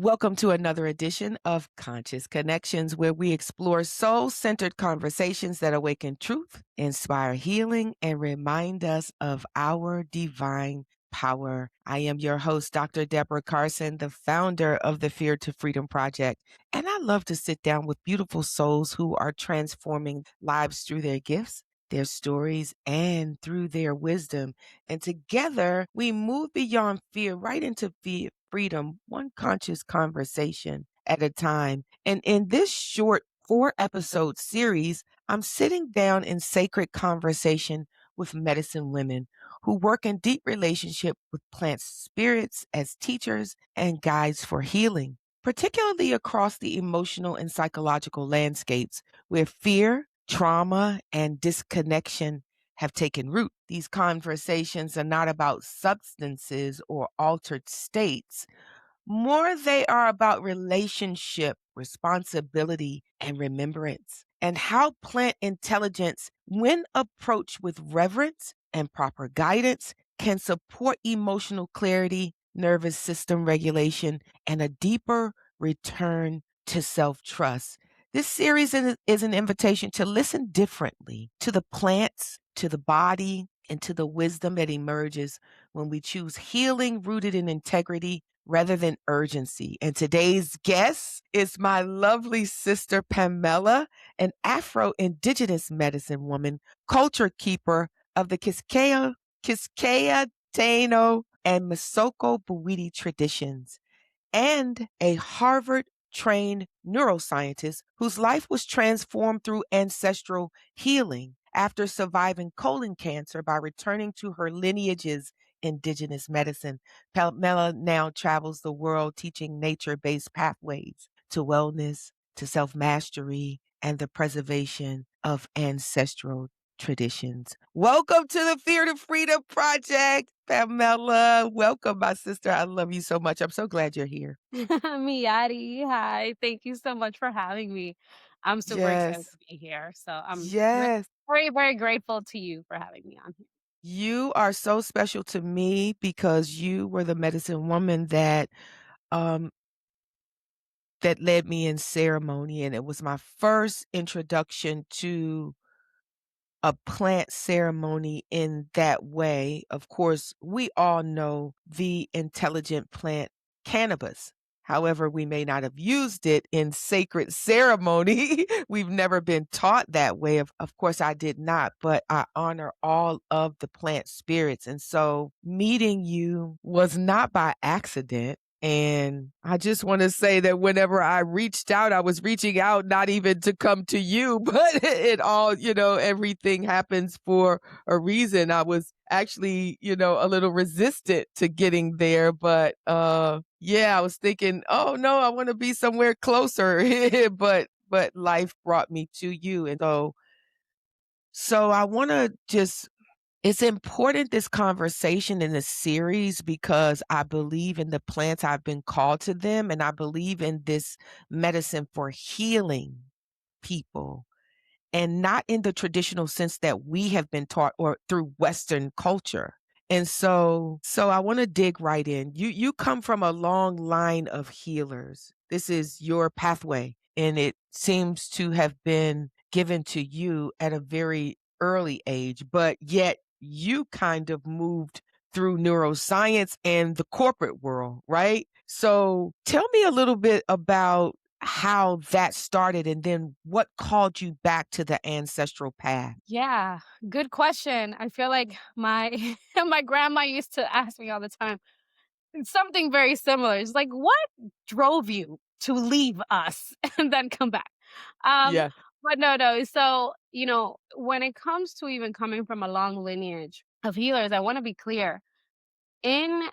Welcome to another edition of Conscious Connections, where we explore soul centered conversations that awaken truth, inspire healing, and remind us of our divine power. I am your host, Dr. Deborah Carson, the founder of the Fear to Freedom Project. And I love to sit down with beautiful souls who are transforming lives through their gifts, their stories, and through their wisdom. And together we move beyond fear right into freedom, one conscious conversation at a time. And in this short 4 episode series, I'm sitting down in sacred conversation with medicine women who work in deep relationship with plant spirits as teachers and guides for healing, particularly across the emotional and psychological landscapes where fear, trauma, and disconnection have taken root. These conversations are not about substances or altered states. More, they are about relationship, responsibility, and remembrance, and how plant intelligence, when approached with reverence and proper guidance, can support emotional clarity, nervous system regulation, and a deeper return to self trust. This series is an invitation to listen differently to the plants, to the body, and to the wisdom that emerges when we choose healing rooted in integrity rather than urgency. And today's guest is my lovely sister, Pamela, an Afro-indigenous medicine woman, culture keeper of the Kiskaya, Taino, and Masoko Bwiti traditions, and a Harvard trained neuroscientist whose life was transformed through ancestral healing after surviving colon cancer by returning to her lineage's indigenous medicine. Pamela now travels the world teaching nature based pathways to wellness, to self mastery, and the preservation of ancestral traditions. Welcome to the Fear to Freedom Project, Pamela. Welcome, my sister. I love you so much. I'm so glad you're here. Miyari, hi. Thank you so much for having me. I'm super excited Yes. to be here. So I'm Yes. very, very grateful to you for having me on here. You are so special to me because you were the medicine woman um that led me in ceremony, and it was my first introduction to a plant ceremony in that way. Of course, we all know the intelligent plant cannabis. However, we may not have used it in sacred ceremony. We've never been taught that way. Of course, I did not, but I honor all of the plant spirits. And so meeting you was not by accident. And I just want to say that whenever I reached out, I was reaching out not even to come to you, but it all, everything happens for a reason. I was actually, a little resistant to getting there, but yeah, I was thinking, oh no, I want to be somewhere closer. but life brought me to you. And so I want to just it's important, this conversation in this series, because I believe in the plants. I've been called to them, and I believe in this medicine for healing people, and not in the traditional sense that we have been taught or through Western culture. And so I want to dig right in. You come from a long line of healers. This is your pathway, and it seems to have been given to you at a very early age, but yet you kind of moved through neuroscience and the corporate world, right? So tell me a little bit about how that started and then what called you back to the ancestral path. Yeah, good question. I feel like my my grandma used to ask me all the time something very similar. It's like, what drove you to leave us and then come back? Um, Yeah. but no. So, when it comes to even coming from a long lineage of healers, I want to be clear. In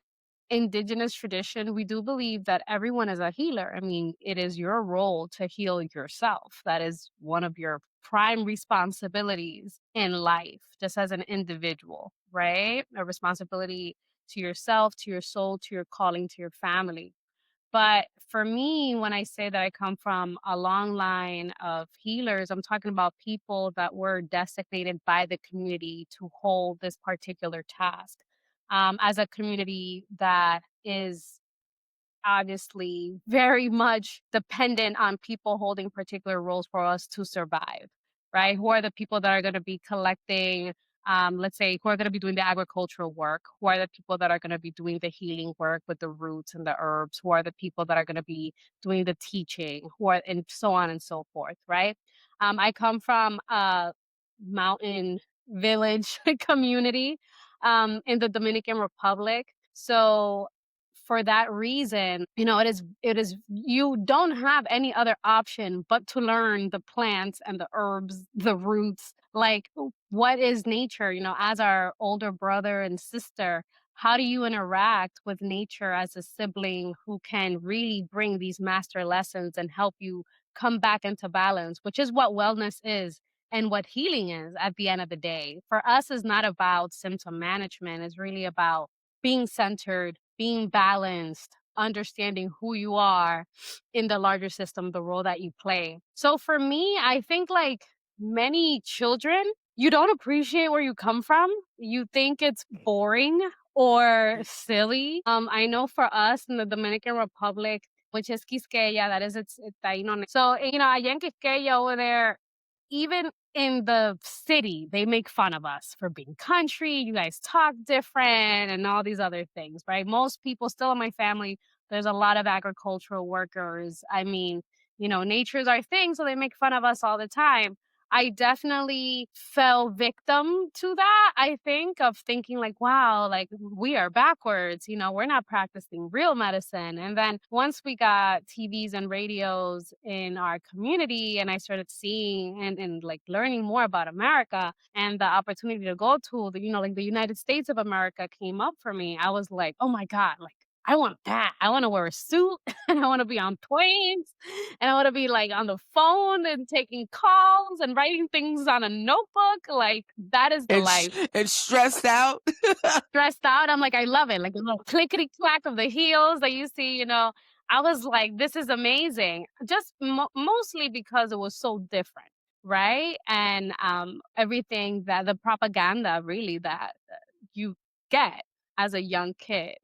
indigenous tradition, we do believe that everyone is a healer. I mean, it is your role to heal yourself. That is one of your prime responsibilities in life, just as an individual, right? A responsibility to yourself, to your soul, to your calling, to your family. But for me, when I say that I come from a long line of healers, I'm talking about people that were designated by the community to hold this particular task. As a community that is very much dependent on people holding particular roles for us to survive, right? Who are the people that are going to be collecting, let's say, who are going to be doing the agricultural work? Who are the people that are going to be doing the healing work with the roots and the herbs? Who are the people that are going to be doing the teaching? Who are, and so on and so forth, right? I come from a mountain village community in the Dominican Republic. So for that reason, it is you don't have any other option but to learn the plants and the herbs, the roots, like what is nature, as our older brother and sister, how do you interact with nature as a sibling who can really bring these master lessons and help you come back into balance, which is what wellness is and what healing is at the end of the day. For us, is not about symptom management, it's really about being centered, being balanced, understanding who you are in the larger system, the role that you play. So for me, I think like many children, you don't appreciate where you come from. You think it's boring or silly. I know for us in the Dominican Republic, which is Quisqueya, that is it's Taino. So, allá in Quisqueya over there, even in the city, they make fun of us for being country. You guys talk different and all these other things, right? Most people still in my family, there's a lot of agricultural workers. I mean, nature's our thing, so they make fun of us all the time. I definitely fell victim to that, I think, of thinking like, wow, like we are backwards, we're not practicing real medicine. And then once we got TVs and radios in our community and I started seeing and like learning more about America and the opportunity to go to like the United States of America came up for me, I was like, oh my God, like I want that. I want to wear a suit and I want to be on planes and I want to be like on the phone and taking calls and writing things on a notebook. Like that is the And life. stressed out. Stressed out. I'm like, I love it. Like a little clickety clack of the heels that you see, I was like, this is amazing. Just mostly because it was so different. Right. And everything that the propaganda really that you get as a young kid.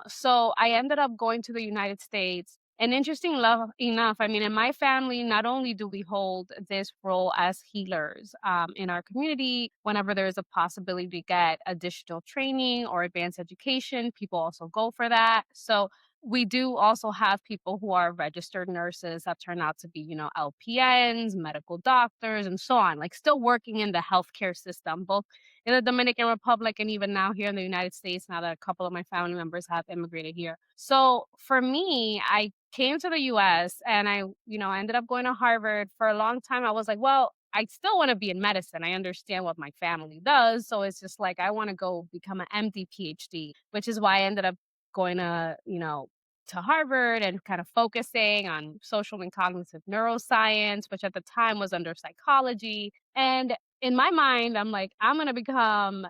So I ended up going to the United States. And interesting enough, I mean, in my family, not only do we hold this role as healers in our community, whenever there is a possibility to get additional training or advanced education, people also go for that. So we do also have people who are registered nurses that turn out to be, LPNs, medical doctors, and so on, like still working in the healthcare system, both in the Dominican Republic and even now here in the United States, now that a couple of my family members have immigrated here. So for me, I came to the US and I, ended up going to Harvard. For a long time, I was like, well, I still want to be in medicine. I understand what my family does. So it's just like, I want to go become an MD PhD, which is why I ended up going to Harvard and kind of focusing on social and cognitive neuroscience, which at the time was under psychology. And in my mind, I'm like, I'm going to become,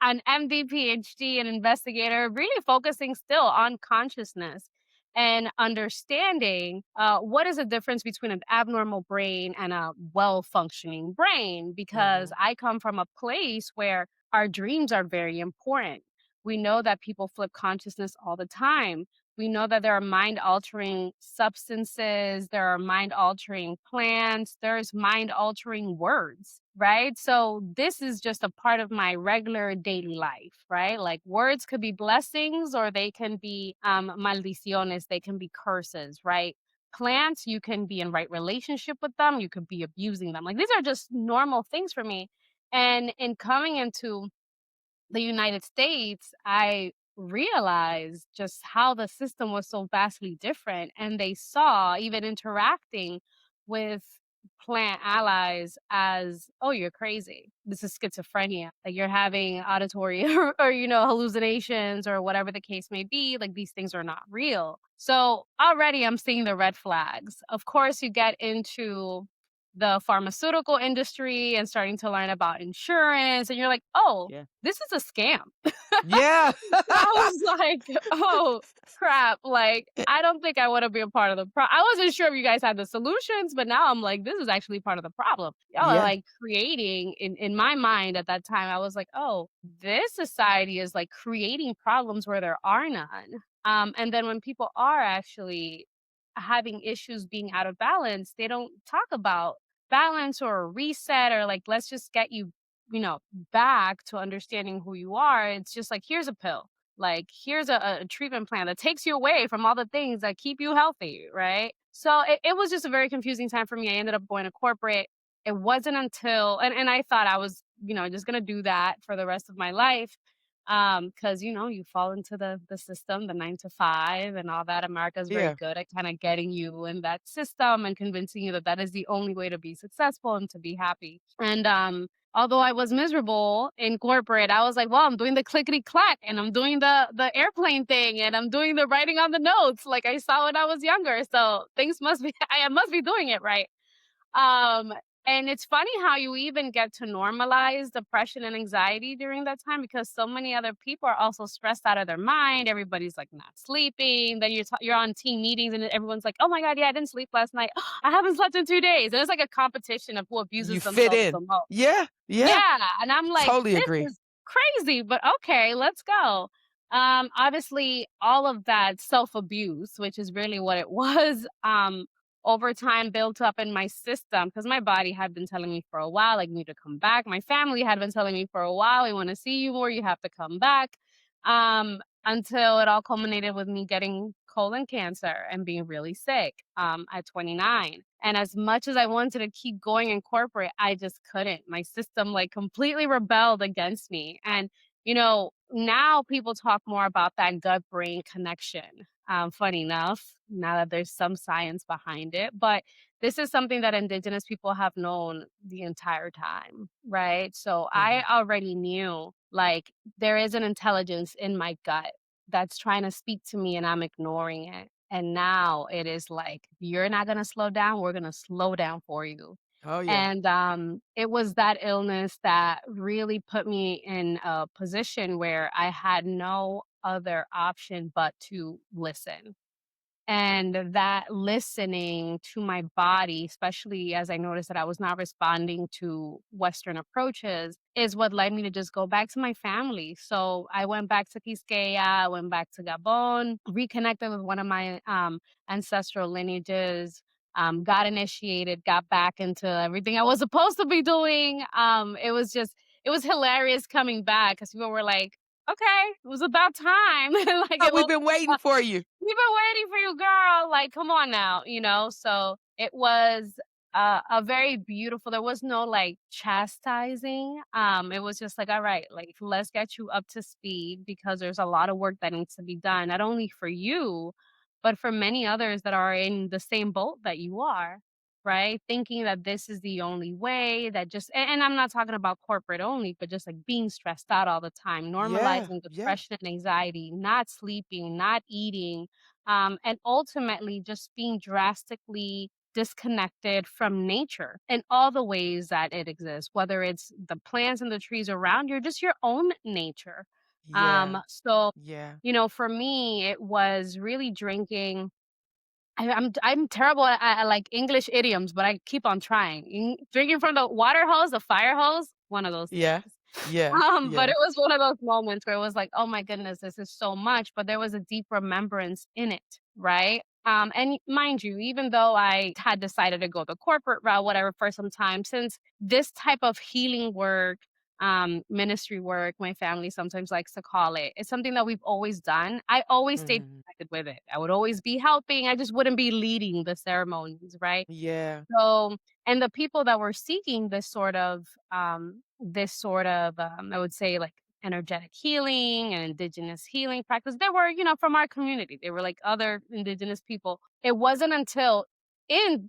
an MD, PhD, an investigator, really focusing still on consciousness and understanding what is the difference between an abnormal brain and a well functioning brain. Because Mhm. I come from a place where our dreams are very important. We know that people flip consciousness all the time. We know that there are mind altering substances, there are mind altering plants, there's mind altering words, right? So this is just a part of my regular daily life, right? Like words could be blessings or they can be maldiciones, they can be curses, right? Plants, you can be in right relationship with them, you could be abusing them. Like these are just normal things for me. And in coming into the United States, I realized just how the system was so vastly different. And they saw even interacting with plant allies as, oh, you're crazy. This is schizophrenia. Like you're having auditory or hallucinations or whatever the case may be. Like these things are not real. So already I'm seeing the red flags. Of course, you get into the pharmaceutical industry and starting to learn about insurance, and you're like, "Oh, Yeah. this is a scam." Yeah. I was like, "Oh, crap." Like, I don't think I wanna be a part of the I wasn't sure if you guys had the solutions, but now I'm like, "This is actually part of the problem." Y'all are, Yeah. like, creating in my mind at that time, I was like, "Oh, this society is, like, creating problems where there are none." And then when people are actually having issues being out of balance, they don't talk about balance or a reset or, like, let's just get you, back to understanding who you are. It's just like, here's a pill. Like, here's a treatment plan that takes you away from all the things that keep you healthy, right? So it was just a very confusing time for me. I ended up going to corporate. It wasn't until, and I thought I was, just gonna do that for the rest of my life. Because you fall into the system, the 9 to 5 and all that. America is very Yeah. good at kind of getting you in that system and convincing you that that is the only way to be successful and to be happy. And although I was miserable in corporate, I was like, well, I'm doing the clickety clack and I'm doing the airplane thing and I'm doing the writing on the notes like I saw when I was younger. So things must be I must be doing it right. Um, and it's funny how you even get to normalize depression and anxiety during that time because so many other people are also stressed out of their mind. Everybody's like not sleeping. Then you're on team meetings and everyone's like, "Oh my god, yeah, I didn't sleep last night. I haven't slept in 2 days." And it's like a competition of who You abuses fit themselves the in. most. Yeah. Yeah. Yeah, and I'm like, Totally "This agree. is crazy, but okay, let's go." Obviously, all of that self-abuse, which is really what it was, over time built up in my system because my body had been telling me for a while, like, "You need to come back." My family had been telling me for a while, "We wanna see you more, you have to come back." Until it all culminated with me getting colon cancer and being really sick, at 29. And as much as I wanted to keep going in corporate, I just couldn't. My system, like, completely rebelled against me. And, now people talk more about that gut-brain connection, funny enough, now that there's some science behind it. But this is something that indigenous people have known the entire time, right? So I Mhm. already knew, like, there is an intelligence in my gut that's trying to speak to me and I'm ignoring it. And now it is like, you're not gonna slow down, we're gonna slow down for you. Oh, yeah. And it was that illness that really put me in a position where I had no other option but to listen. And that listening to my body, especially as I noticed that I was not responding to Western approaches, is what led me to just go back to my family. So I went back to Quisqueya, I went back to Gabon, reconnected with one of my ancestral lineages, got initiated, got back into everything I was supposed to be doing. It was hilarious coming back because people were like, okay, it was about time. Like Oh, it we've was been waiting for you. "We've been waiting for you, girl, like, come on now," you know? So, it was, a very beautiful there was no, like, chastising, it was just like, "Alright, like, let's get you up to speed because there's a lot of work that needs to be done, not only for you, but for many others that are in the same boat that you are," right? Thinking that this is the only way, that just and I'm not talking about corporate only, but just, like, being stressed out all the time, Yeah. normalizing Yeah. depression and anxiety, not sleeping, not eating, and ultimately just being drastically disconnected from nature in all the ways that it exists, whether it's the plants and the trees around you, or just your own nature. Yeah. So, Yeah. for me, it was really drinking. I'm terrible at like English idioms, but I keep on trying. Drinking from the water hose, the fire hose, one of those things. Yeah. Yeah. But Yeah. it was one of those moments where it was like, "Oh my goodness, this is so much," but there was a deep remembrance in it, right? And mind you, even though I had decided to go the corporate route, whatever, for some time, since this type of healing work, ministry work, my family sometimes likes to call it, it's something that we've always done. I always stayed Mhm. connected with it. I would always be helping. I just wouldn't be leading the ceremonies, right? Yeah. So, and the people that were seeking I would say, like, energetic healing and indigenous healing practice, they were, from our community. They were like other indigenous people. It wasn't until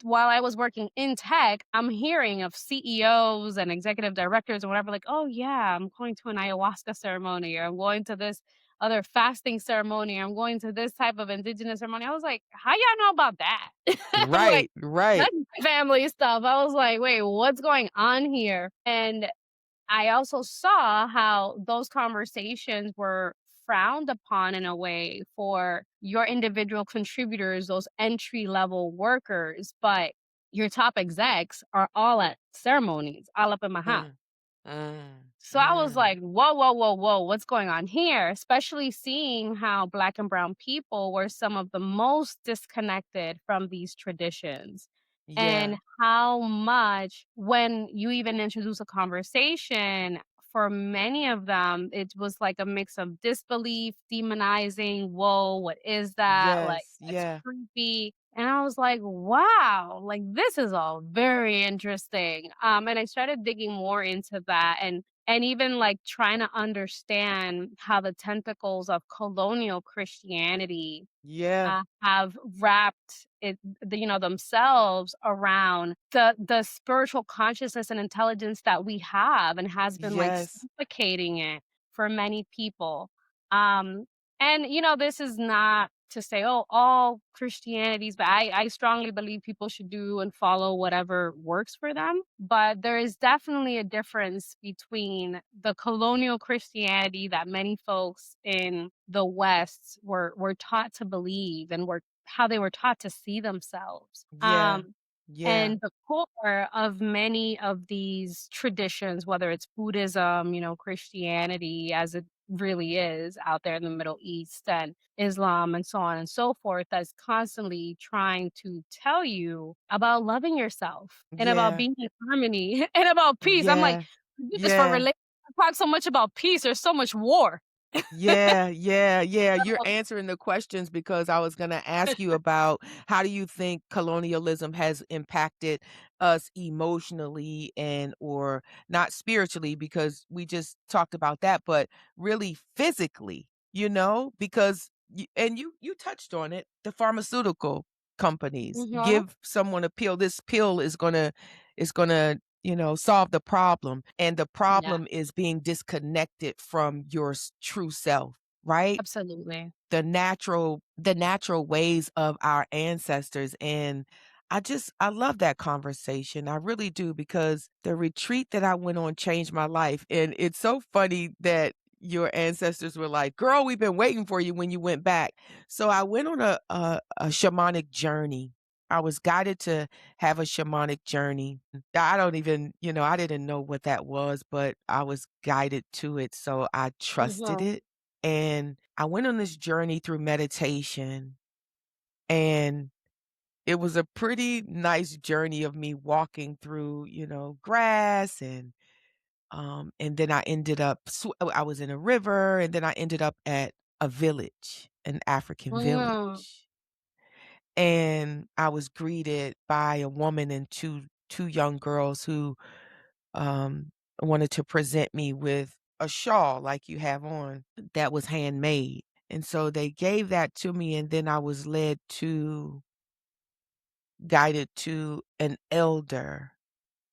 while I was working in tech, I'm hearing of CEOs and executive directors or whatever, like, "Oh yeah, I'm going to an ayahuasca ceremony or I'm going to this." other fasting ceremony. I'm going to this type of indigenous ceremony. I was like, how y'all know about that? Like, Right, right. that's family stuff. I was like, wait, what's going on here? And I also saw how those conversations were frowned upon in a way for your individual contributors, those entry level workers, but your top execs are all at ceremonies, all up in my house. Mm, mm, So I was mm. like, whoa, whoa, whoa, whoa, what's going on here? Especially seeing how Black and Brown people were some of the most disconnected from these traditions. And Yeah, how much, when you even introduce a conversation, for many of them, it was like a mix of disbelief, demonizing, whoa, what is that? Like, yes, that's yeah, creepy. And I was like, wow, like this is all very interesting. And I started digging more into that and even like trying to understand how the tentacles of colonial Christianity yeah, have wrapped themselves around the spiritual consciousness and intelligence that we have, and has been like yes, suffocating it for many people. Um, and this is not to say, oh, all Christianities, but I strongly believe people should do and follow whatever works for them. But there is definitely a difference between the colonial Christianity that many folks in the West were taught to believe, and were how they were taught to see themselves. yeah, yeah, And the core of many of these traditions, whether it's Buddhism, Christianity as it really is out there in the Middle East, and Islam, and so on and so forth, that's constantly trying to tell you about loving yourself and about yeah, being in harmony and about peace. I'm like, yeah, we do this for yeah. relationships. Talk so much about peace. There's so much war. Yeah, yeah, yeah. You're answering the questions because I was gonna ask you about how do you think colonialism has impacted us emotionally and or not spiritually because we just talked about that, but really physically, because you touched on it. The pharmaceutical companies Mhm. give someone a pill. This pill is gonna solve the problem, and the Yeah, problem is being disconnected from your true self, right? absolutely. The natural ways of our ancestors, and I love that conversation. I really do because the retreat that I went on changed my life, and it's so funny that your ancestors were like, "Girl, we've been waiting for you when you went back." So I went on a shamanic journey. I was guided to have a shamanic journey. I don't even, I didn't know what that was, but I was guided to it, so I trusted Mhm. it. And I went on this journey through meditation, and it was a pretty nice journey of me walking through, grass and then I ended up I was in a river, and then I ended up at a village, an African Mhm. village. And I was greeted by a woman and two young girls who wanted to present me with a shawl like you have on that was handmade. And so they gave that to me, and then I was guided to an elder,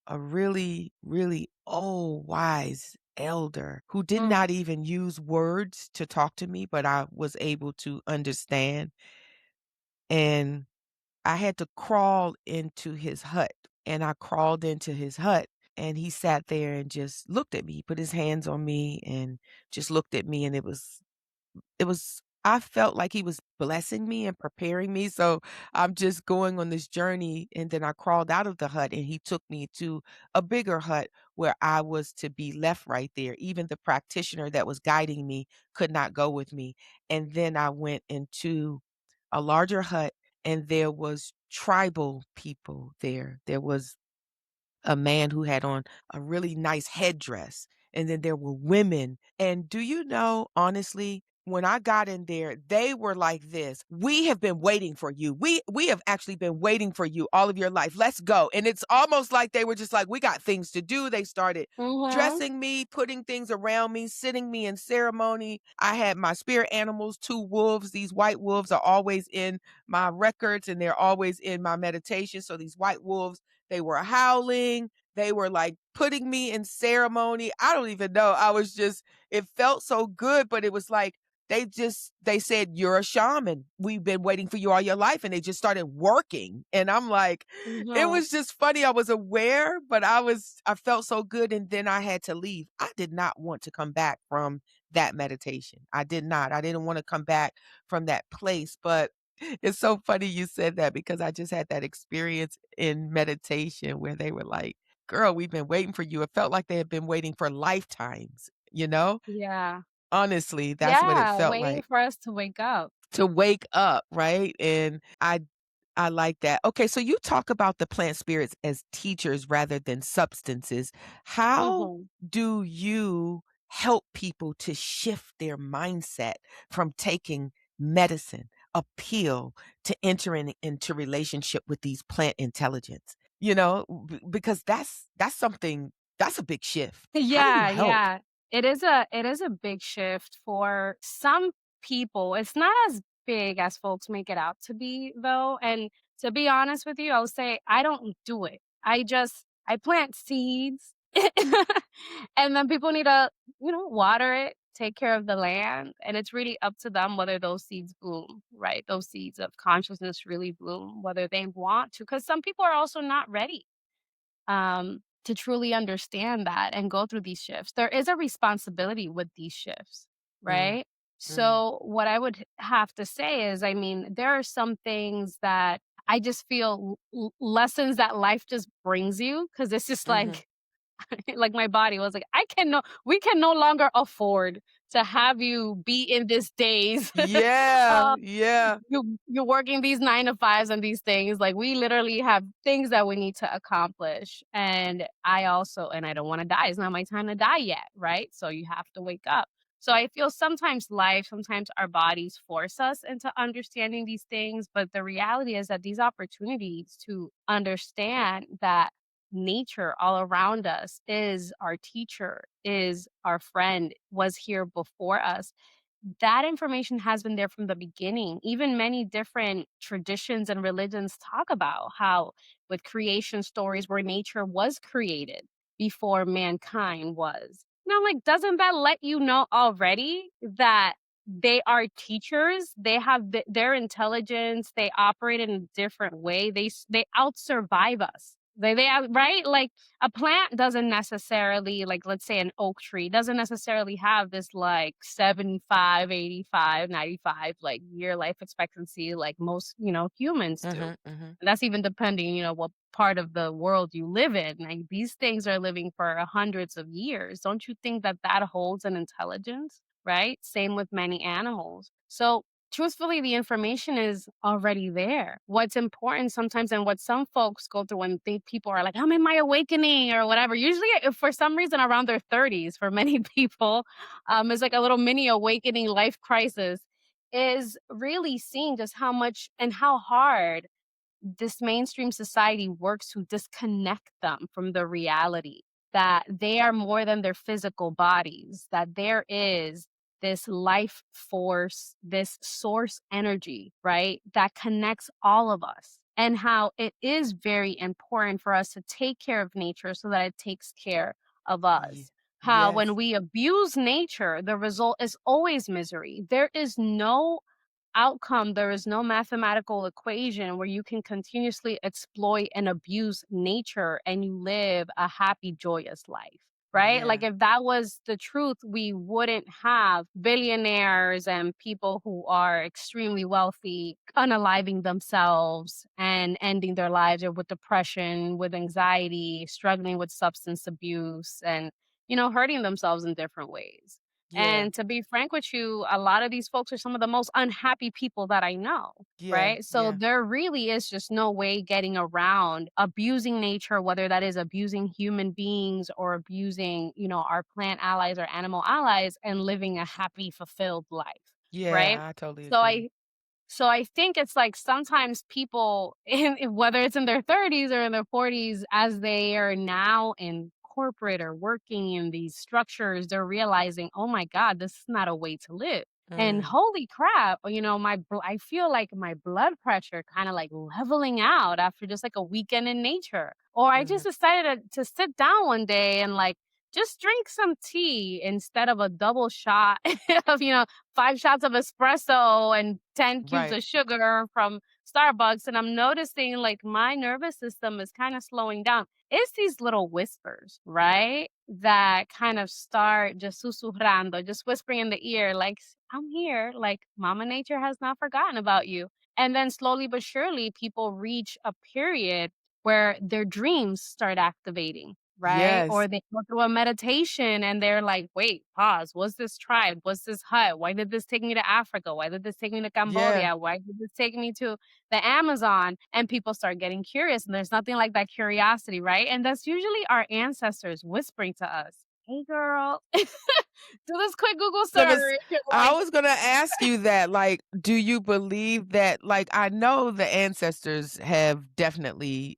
a really, really old, wise elder who did Mm. not even use words to talk to me, but I was able to understand. And I had to crawl into his hut, and I crawled into his hut, and he sat there and just looked at me. He put his hands on me and just looked at me, and it was I felt like he was blessing me and preparing me, so I'm just going on this journey, and then I crawled out of the hut, and he took me to a bigger hut where I was to be left right there. Even the practitioner that was guiding me could not go with me, and then I went into a larger hut, and there was tribal people there. There was a man who had on a really nice headdress, and then there were women. And do you know, honestly, when I got in there, they were like this. "We have been waiting for you. We have actually been waiting for you all of your life. Let's go." And it's almost like they were just like, "We got things to do." They started Mhm. dressing me, putting things around me, sitting me in ceremony. I had my spirit animals, two wolves. These white wolves are always in my records, and they're always in my meditation. So these white wolves, they were howling. They were like putting me in ceremony. I don't even know. It felt so good, but it was like they said, "You're a shaman. We've been waiting for you all your life," and they just started working, and I'm like it No. was just funny. I was aware, but I felt so good, and then I had to leave. I did not want to come back from that meditation. I did not. I didn't wanna come back from that place, but it's so funny you said that because I just had that experience in meditation where they were like, "Girl, we've been waiting for you." It felt like they had been waiting for lifetimes, you know? Yeah. Honestly, that's what it Yeah, felt waiting like. for us to wake up. To wake up, right? And I like that. Okay, so you talk about the plant spirits as teachers rather than substances. How Mhm. do you help people to shift their mindset from taking medicine, a pill, to entering into relationship with these plant intelligence? You know, because that's something that's a big shift. How do you Yeah, help? yeah. It is a big shift for some people. It's not as big as folks make it out to be though. And to be honest with you, I'll say I don't do it. I plant seeds and then people need to, water it, take care of the land, and it's really up to them whether those seeds bloom, right? Those seeds of consciousness really bloom, whether they want to, because some people are also not ready to truly understand that and go through these shifts. There is a responsibility with these shifts, Mm, right? mhm, So, what I would have to say is, I mean, there are some things that I just feel lessons that life just brings you because it's just mhm. like, like my body was like, we can no longer afford to have you be in this daze. Yeah, uh, yeah. you're working these 9 to 5s and these things, like, we literally have things that we need to accomplish, and I don't wanna die, it's not my time to die yet, right? So you have to wake up. So I feel sometimes our bodies force us into understanding these things, but the reality is that these opportunities to understand that nature all around us is our teacher, is our friend, was here before us, that information has been there from the beginning. Even many different traditions and religions talk about how, with creation stories, where nature was created before mankind was. And I'm like, doesn't that let you know already that they are teachers? They have their intelligence. They operate in a different way. They out survive us. Right, like a plant doesn't necessarily, like, let's say an oak tree doesn't necessarily have this like 75, 85, 95 like year life expectancy like most, humans do. Mhm, mhm. And that's even depending, what part of the world you live in. Like, these things are living for hundreds of years. Don't you think that that holds an intelligence, right? Same with many animals. So truthfully, the information is already there. What's important sometimes, and what some folks go through when people are like, I'm in my awakening or whatever, usually if for some reason around their 30s, for many people, is like a little mini awakening life crisis, is really seeing just how much and how hard this mainstream society works to disconnect them from the reality that they are more than their physical bodies, that there is this life force, this source energy, right, that connects all of us. And how it is very important for us to take care of nature so that it takes care of Ye us. How, when yes. we abuse nature, the result is always misery. There is no outcome, there is no mathematical equation where you can continuously exploit and abuse nature and you live a happy, joyous life. Right? Like, Yeah. if that was the truth, we wouldn't have billionaires and people who are extremely wealthy unaliving themselves and ending their lives, or with depression, with anxiety, struggling with substance abuse, and, hurting themselves in different ways. Yeah. And to be frank with you, a lot of these folks are some of the most unhappy people that I know, Yeah. right? So Yeah. there really is just no way getting around abusing nature, whether that is abusing human beings or abusing, our plant allies or animal allies, and living a happy, fulfilled life, right? Yeah, I totally So agree. I think it's like sometimes people, whether it's in their 30s or in their 40s, as they are now in corporate or working in these structures, they're realizing, oh my God, this is not a way to live. And Mm, holy crap, I feel like my blood pressure kind of like leveling out after just like a weekend in nature. Or I just mhm. decided to sit down one day and like just drink some tea instead of a double shot of, 5 shots of espresso and 10 cubes Right. of sugar from Starbucks. And I'm noticing like my nervous system is kind of slowing down. It's these little whispers, right? That kind of start just susurrando, just whispering in the ear, like, I'm here, like, Mama Nature has not forgotten about you. And then slowly but surely, people reach a period where their dreams start activating, right? Yes. Or they go through a meditation and they're like, wait, pause. What's this tribe? What's this hut? Why did this take me to Africa? Why did this take me to Yeah. Cambodia? Why did this take me to the Amazon? And people start getting curious. And there's nothing like that curiosity, right? And that's usually our ancestors whispering to us, hey, girl, do this quick Google Gonna search. I Like, was gonna ask you that, like, do you believe that like, I know the ancestors have definitely,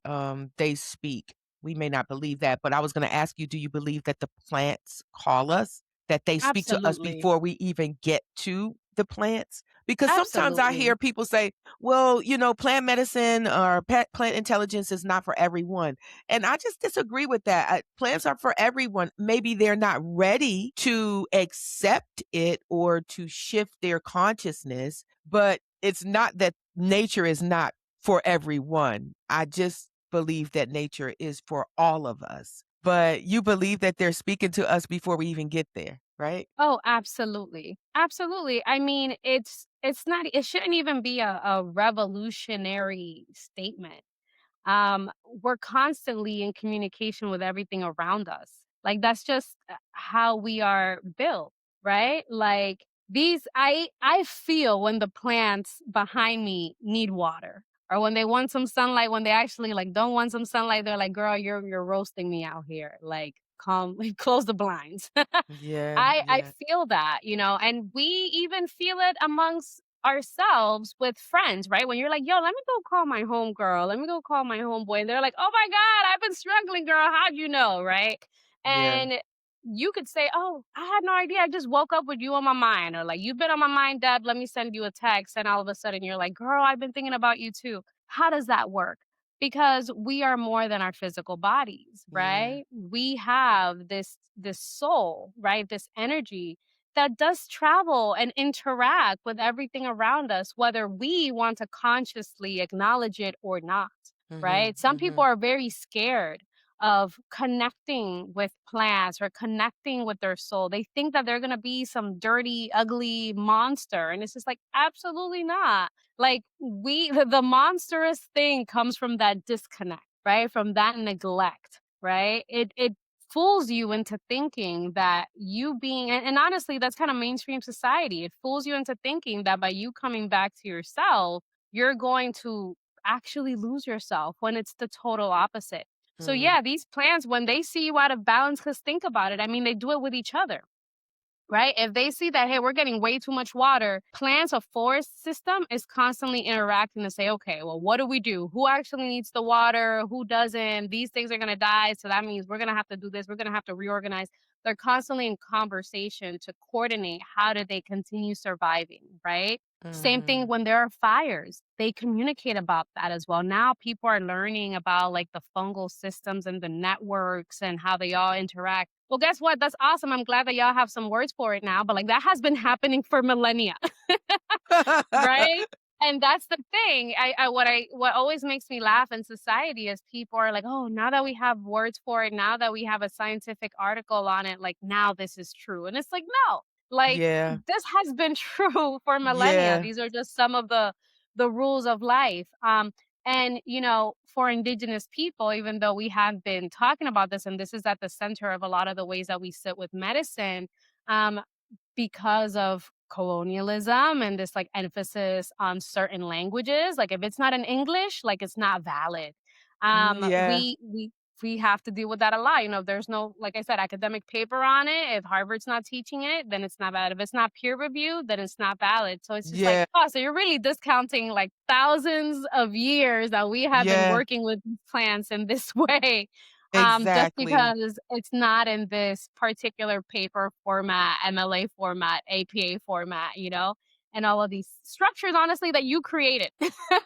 they speak. We may not believe that, but I was gonna ask you, do you believe that the plants call us? That they speak to us absolutely. before we even get to the plants? Because sometimes I hear Absolutely. people say, "Well, plant medicine or plant intelligence is not for everyone." And I just disagree with that. Plants are for everyone. Maybe they're not ready to accept it or to shift their consciousness, but it's not that nature is not for everyone. I just believe that nature is for all of us. But you believe that they're speaking to us before we even get there, right? Oh, absolutely. Absolutely. I mean, it's not it shouldn't even be a revolutionary statement. We're constantly in communication with everything around us. Like that's just how we are built, right? Like these I feel when the plants behind me need water or when they want some sunlight, when they actually like don't want some sunlight, they're like, "Girl, you're roasting me out here. Like, come close the blinds." Yeah, I yeah, feel that, and we even feel it amongst ourselves with friends, right? When you're like, "Yo, let me go call my homegirl. Let me go call my homeboy." And they're like, "Oh my God, I've been struggling, girl. How'd you know?" Right? yeah. And you could say, "Oh, I had no idea. I just woke up with you on my mind." Or like, "You've been on my mind, Deb. Let me send you a text." And all of a sudden you're like, "Girl, I've been thinking about you too." How does that work? Because we are more than our physical bodies, Yeah. right? We have this soul, right? This energy that does travel and interact with everything around us, whether we want to consciously acknowledge it or not, right? Mhm, Some people mhm. are very scared of connecting with plants or connecting with their soul. They think that they're going to be some dirty, ugly monster. And it's just like, absolutely not. Like, the monstrous thing comes from that disconnect, right? From that neglect, right? It fools you into thinking that you being and honestly that's kind of mainstream society. It fools you into thinking that by you coming back to yourself you're going to actually lose yourself when it's the total opposite. So Mm. yeah, these plants when they see you out of balance, because think about it, I mean they do it with each other, right? If they see that, hey, we're getting way too much water, plants, a forest system is constantly interacting to say, okay, well, what do we do? Who actually needs the water? Who doesn't? These things are going to die. So that means we're going to have to do this. We're going to have to reorganize. They're constantly in conversation to coordinate how do they continue surviving, right? Same thing Mhm. when there are fires. They communicate about that as well. Now people are learning about like the fungal systems and the networks and how they all interact. Well, guess what? That's awesome. I'm glad that y'all have some words for it now, but like that has been happening for millennia. Right? And that's the thing. What always makes me laugh in society is people are like, "Oh, now that we have words for it, now that we have a scientific article on it, like now this is true." And it's like, "No. Like Yeah, this has been true for millennia. yeah. These are just some of the rules of life." And for indigenous people, even though we have been talking about this and this is at the center of a lot of the ways that we sit with medicine, um because of colonialism and this like emphasis on certain languages, like if it's not in English, like it's not valid. Mm, yeah, We have to deal with that a lot. If there's no, like I said, academic paper on it, if Harvard's not teaching it, then it's not valid. If it's not peer reviewed, then it's not valid. So it's just like, yeah, oh, so you're really discounting like thousands of years that we have been yeah, working with these plants in this way, just exactly. because it's not in this particular paper format, MLA format, APA format, and all of these structures, honestly, that you created.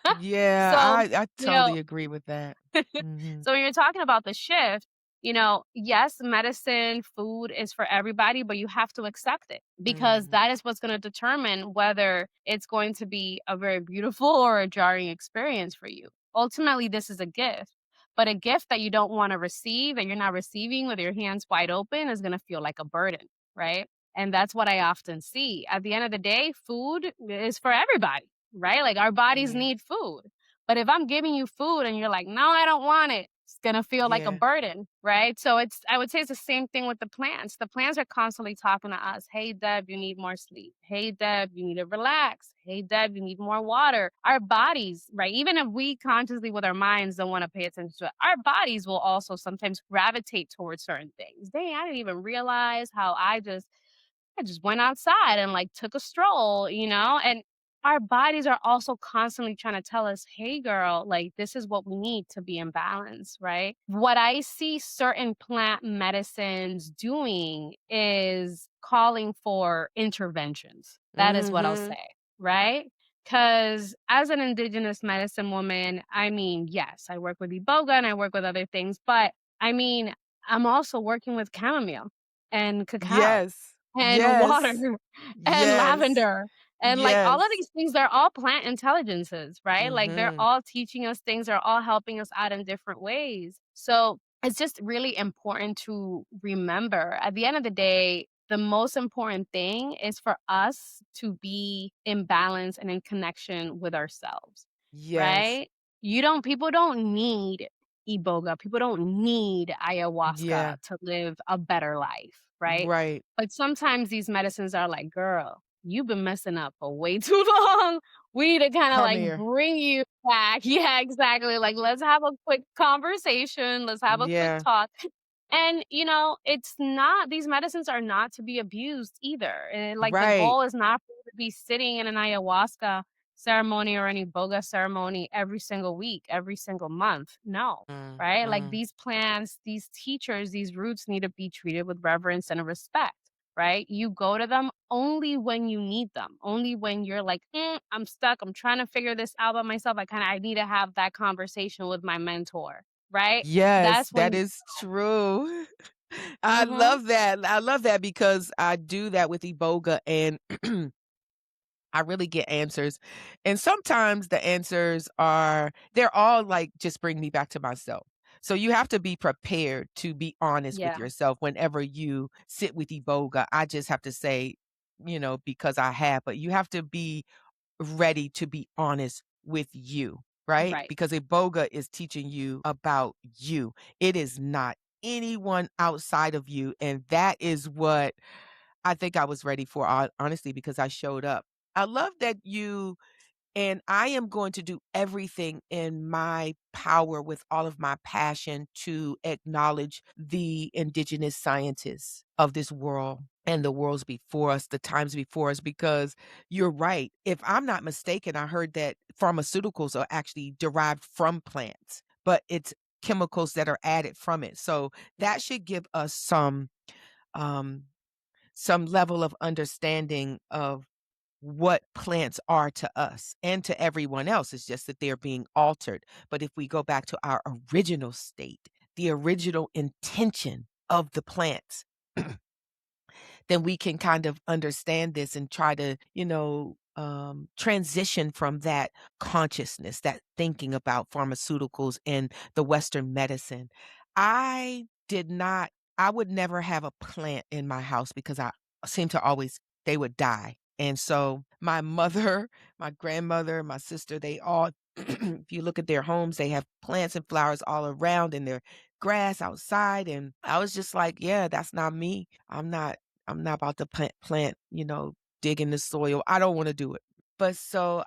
Yeah, So, I you know, totally agree with that. Mhm. so when you're talking about the shift, Yes, medicine, food is for everybody, but you have to accept it because Mhm. that is what's going to determine whether it's going to be a very beautiful or a jarring experience for you. Ultimately, this is a gift, but a gift that you don't want to receive, that you're not receiving with your hands wide open, is going to feel like a burden, right? And that's what I often see. At the end of the day, food is for everybody, right? Like our bodies Yeah. need food. But if I'm giving you food and you're like, "No, I don't want it," it's gonna feel like a Yeah. burden, right? So I would say it's the same thing with the plants. The plants are constantly talking to us. "Hey, Deb, you need more sleep. Hey, Deb, you need to relax. Hey, Deb, you need more water." Our bodies, right? Even if we consciously with our minds don't want to pay attention to it, our bodies will also sometimes gravitate towards certain things. Dang, I didn't even realize how I just went outside and like took a stroll, and our bodies are also constantly trying to tell us, hey, girl, like this is what we need to be in balance, right? What I see certain plant medicines doing is calling for interventions. That is what I'll Mhm. say, right? Because as an indigenous medicine woman, I mean, yes, I work with Iboga and I work with other things, but I mean, I'm also working with chamomile and cacao Yes. and water Yes. and Yes. lavender and, like, all of Yes. these things, they're all plant intelligences, right? Like, they're Mhm. all teaching us things, they're all helping us out in different ways. So, it's just really important to remember, at the end of the day, the most important thing is for us to be in balance and in connection with ourselves, Yes. right? You don't People don't need Iboga, people don't need ayahuasca Yeah. to live a better life, right? Right. But sometimes these medicines are like, "Girl, you've been messing up for way too long. We need to kinda, Come like, here. bring you back." Yeah, exactly, like, "Let's have a quick conversation, let's have a quick Yeah. talk." And, it's not these medicines are not to be abused either, like, the Right. goal is not for you to be sitting in an ayahuasca ceremony or any boga ceremony every single week, every single month. No, Mm, right? Like, mm. these plants, these teachers, these roots need to be treated with reverence and respect, right? You go to them only when you need them, only when you're like, I'm stuck. I'm trying to figure this out by myself. I need to have that conversation with my mentor, right? Yes, That's that when, is true. I mm-hmm, love that. I love that because I do that with Iboga and I really get answers. And sometimes the answers they're all like, just bring me back to myself. So you have to be prepared to be honest with yeah, yourself whenever you sit with Iboga. I just have to say, because I have, but you have to be ready to be honest with you, right? right. Because Iboga is teaching you about you. It is not anyone outside of you. And that is what I think I was ready for, honestly, because I showed up. I love that and I am going to do everything in my power with all of my passion to acknowledge the indigenous scientists of this world and the worlds before us, the times before us, because you're right. If I'm not mistaken, I heard that pharmaceuticals are actually derived from plants, but it's chemicals that are added from it. So that should give us um, some level of understanding of what plants are to us and to everyone else. It's just that they're being altered. But if we go back to our original state, the original intention of the plants, then we can kind of understand this and try to, transition from that consciousness, that thinking about pharmaceuticals and the Western medicine. I did not, I would never have a plant in my house because I seem to always, they would die. And so my mother, my grandmother, my sister, they all, if you look at their homes, they have plants and flowers all around and their grass outside. And I was just like, yeah, that's not me. I'm not about to plant, dig in the soil. I don't wanna do it. But so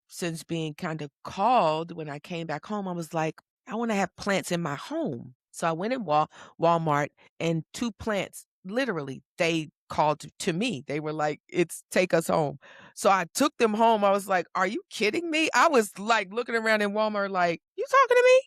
since being kind of called when I came back home, I was like, I wanna have plants in my home. So I went in Walmart and 2 plants, literally, they called to me. They were like, "It's take us home." So I took them home. I was like, "Are you kidding me?" I was, like, looking around in Walmart like, "You talking to me?"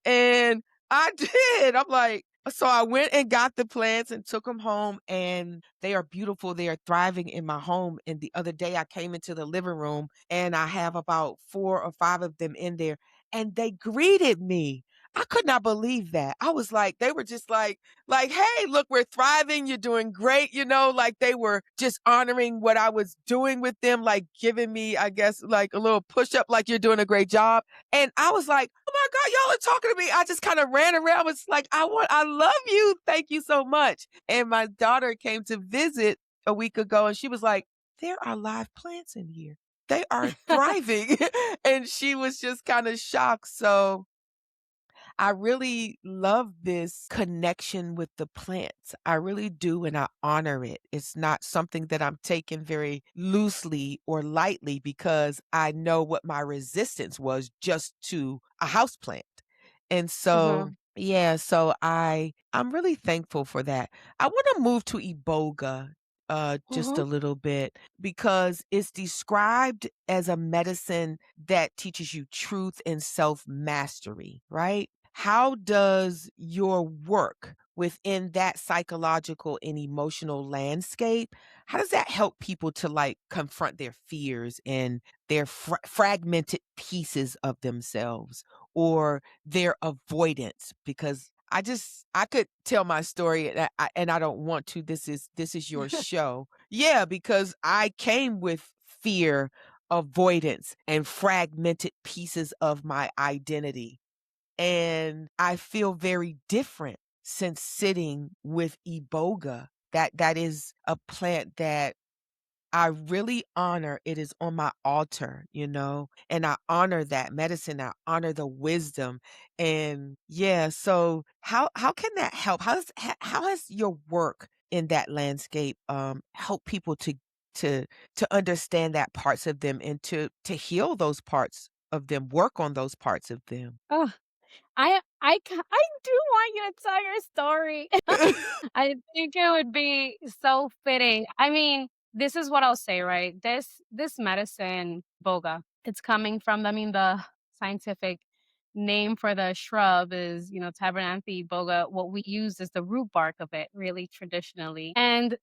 And I did. I'm like, so I went and got the plants and took them home, and they are beautiful. They are thriving in my home. And the other day, I came into the living room, and I have about 4 or 5 of them in there, and they greeted me. I could not believe that. I was like, they were just like, "Hey, look, we're thriving. You're doing great." Like they were just honoring what I was doing with them, like giving me, I guess, like a little push up, like you're doing a great job. And I was like, "Oh my God, y'all are talking to me." I just kind of ran around. I was like, I love you. Thank you so much." And my daughter came to visit a week ago and she was like, "There are live plants in here. They are thriving." And she was just kind of shocked. So I really love this connection with the plants. I really do, and I honor it. It's not something that I'm taking very loosely or lightly because I know what my resistance was just to a houseplant. And so, Mhm, yeah, so I'm really thankful for that. I want to move to Iboga just mhm. a little bit because it's described as a medicine that teaches you truth and self mastery, right? How does your work within that psychological and emotional landscape, how does that help people to like confront their fears and their fragmented pieces of themselves or their avoidance? Because I could tell my story and I don't want to. This is your show. Yeah, because I came with fear, avoidance, and fragmented pieces of my identity. And I feel very different since sitting with Iboga. That is a plant that I really honor. It is on my altar, and I honor that medicine. I honor the wisdom. And yeah, so how can that help? How has your work in that landscape helped people to to understand that parts of them and to heal those parts of them, work on those parts of them? Oh, I do want you to tell your story. I think it would be so fitting. I mean, this is what I'll say, right? This medicine, Boga, it's coming from, I mean, the scientific name for the shrub is, Tabernanthe boga. What we use is the root bark of it, really traditionally. And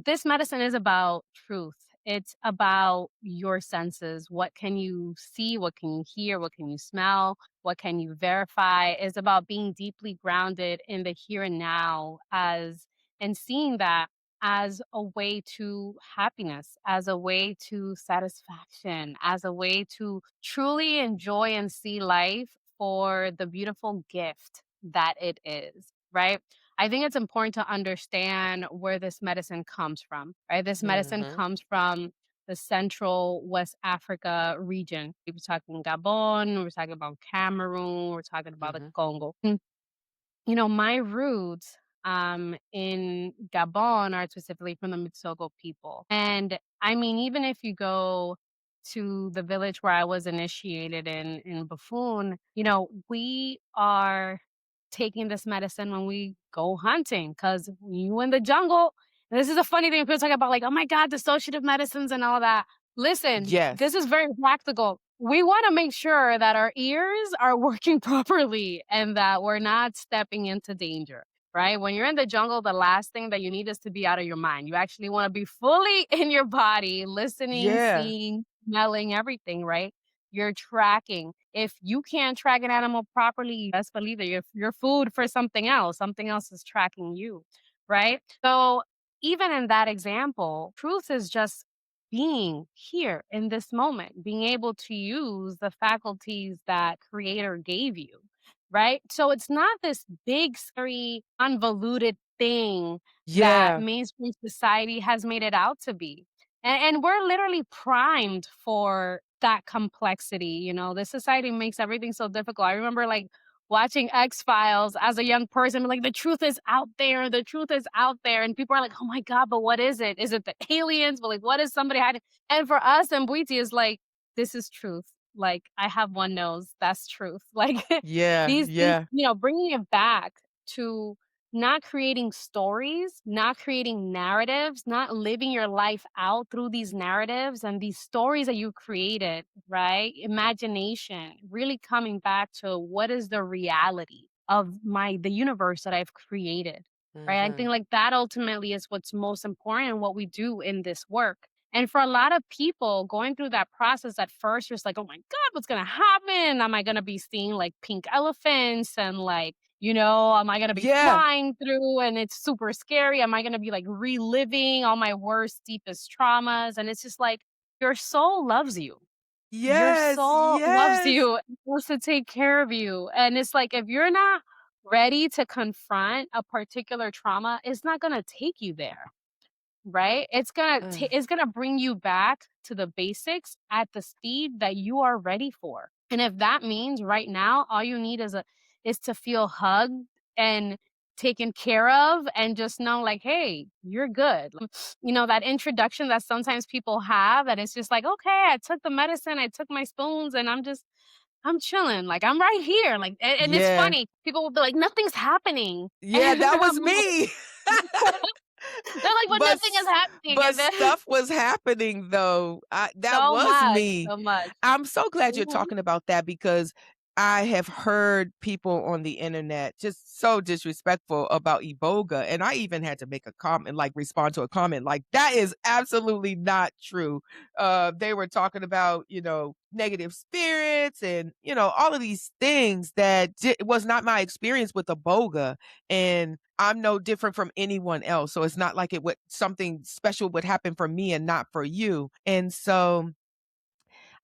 this medicine is about truth. It's about your senses. What can you see? What can you hear? What can you smell? What can you verify? Is about being deeply grounded in the here and now as and seeing that as a way to happiness, as a way to satisfaction, as a way to truly enjoy and see life for the beautiful gift that it is, right? I think it's important to understand where this medicine comes from, right? This medicine Mhm, comes from the Central West Africa region. We were talking Gabon, we were talking about Cameroon, we're talking about the mhm. Congo. My roots in Gabon are specifically from the Mitsoko people. And I mean, even if you go to the village where I was initiated in Buffoon, we are taking this medicine when we go hunting because you in the jungle. And this is a funny thing. People talk about like, oh my God, dissociative medicines and all that. Listen, this Yes. is very practical. We wanna make sure that our ears are working properly and that we're not stepping into danger, right? When you're in the jungle, the last thing that you need is to be out of your mind. You actually wanna be fully in your body, listening, Yeah. seeing, smelling, everything, right? You're tracking. If you can't track an animal properly, best believe that you're food for something else. Something else is tracking you, right? So even in that example, truth is just being here in this moment, being able to use the faculties that creator gave you, right? So it's not this big, scary, convoluted thing that Yeah. mainstream society has made it out to be. And we're literally primed for that complexity. This society makes everything so difficult. I remember like watching X Files as a young person, like the truth is out there, the truth is out there, and people are like, "Oh my God, but what is it? Is it the aliens? But like, what is somebody hiding?" And for us and Bwiti is like, "This is truth. Like, I have one nose. That's truth." Like Yeah, these, yeah. bringing it back to not creating stories, not creating narratives, not living your life out through these narratives and these stories that you created, right? Imagination, really coming back to what is the reality of the universe that I've created. Right. I think Mhm. like that ultimately is what's most important and what we do in this work. And for a lot of people going through that process at first, you're just like, "Oh my god, what's gonna happen? Am I gonna be seeing, like, pink elephants and, like, am I gonna be Yeah. flying through and it's super scary? Am I gonna be, like, reliving all my worst, deepest traumas?" And it's just like, your soul loves you. Your Yes, soul loves yes. you and wants to take care of you, and it's like, if you're not ready to confront a particular trauma, it's not gonna take you there. Right? Ugh. It's gonna bring you back to the basics at the speed that you are ready for. And if that means right now all you need is to feel hugged and taken care of and just know like, "Hey, you're good." That introduction that sometimes people have that it's just like, "Okay, I took the medicine, I took my spoons, and I'm chilling. Like, I'm right here." Like, and it's Yeah. funny. People will be like, "Nothing's happening." Yeah, And that I'm was like me. they're like, "But But nothing is s happening." but And then stuff was happening though. That so was much, me. so much. I'm so glad you're Mhm, talking about that because I have heard people on the internet just so disrespectful about Iboga, and I even had to make a comment, like, respond to a comment, like, "That is absolutely not true." They were talking about, negative spirits and, all of these things that was not my experience with Iboga, and I'm no different from anyone else, so it's not like it would something special would happen for me and not for you, and so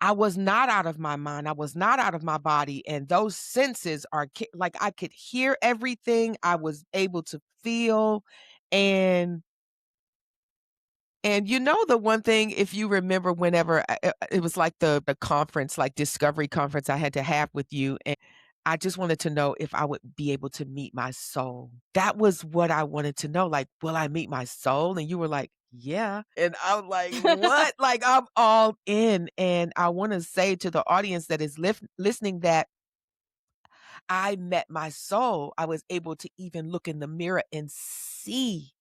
I was not out of my mind, I was not out of my body, and those senses are like, I could hear everything, I was able to feel, and the one thing, if you remember whenever it was like the conference, like discovery conference I had to have with you, and I just wanted to know if I would be able to meet my soul. That was what I wanted to know, like, "Will I meet my soul?" And you were like, "Yeah." And I'm like, "What?" Like, I'm all in, and I wanna say to the audience that is listening that I met my soul. I was able to even look in the mirror and see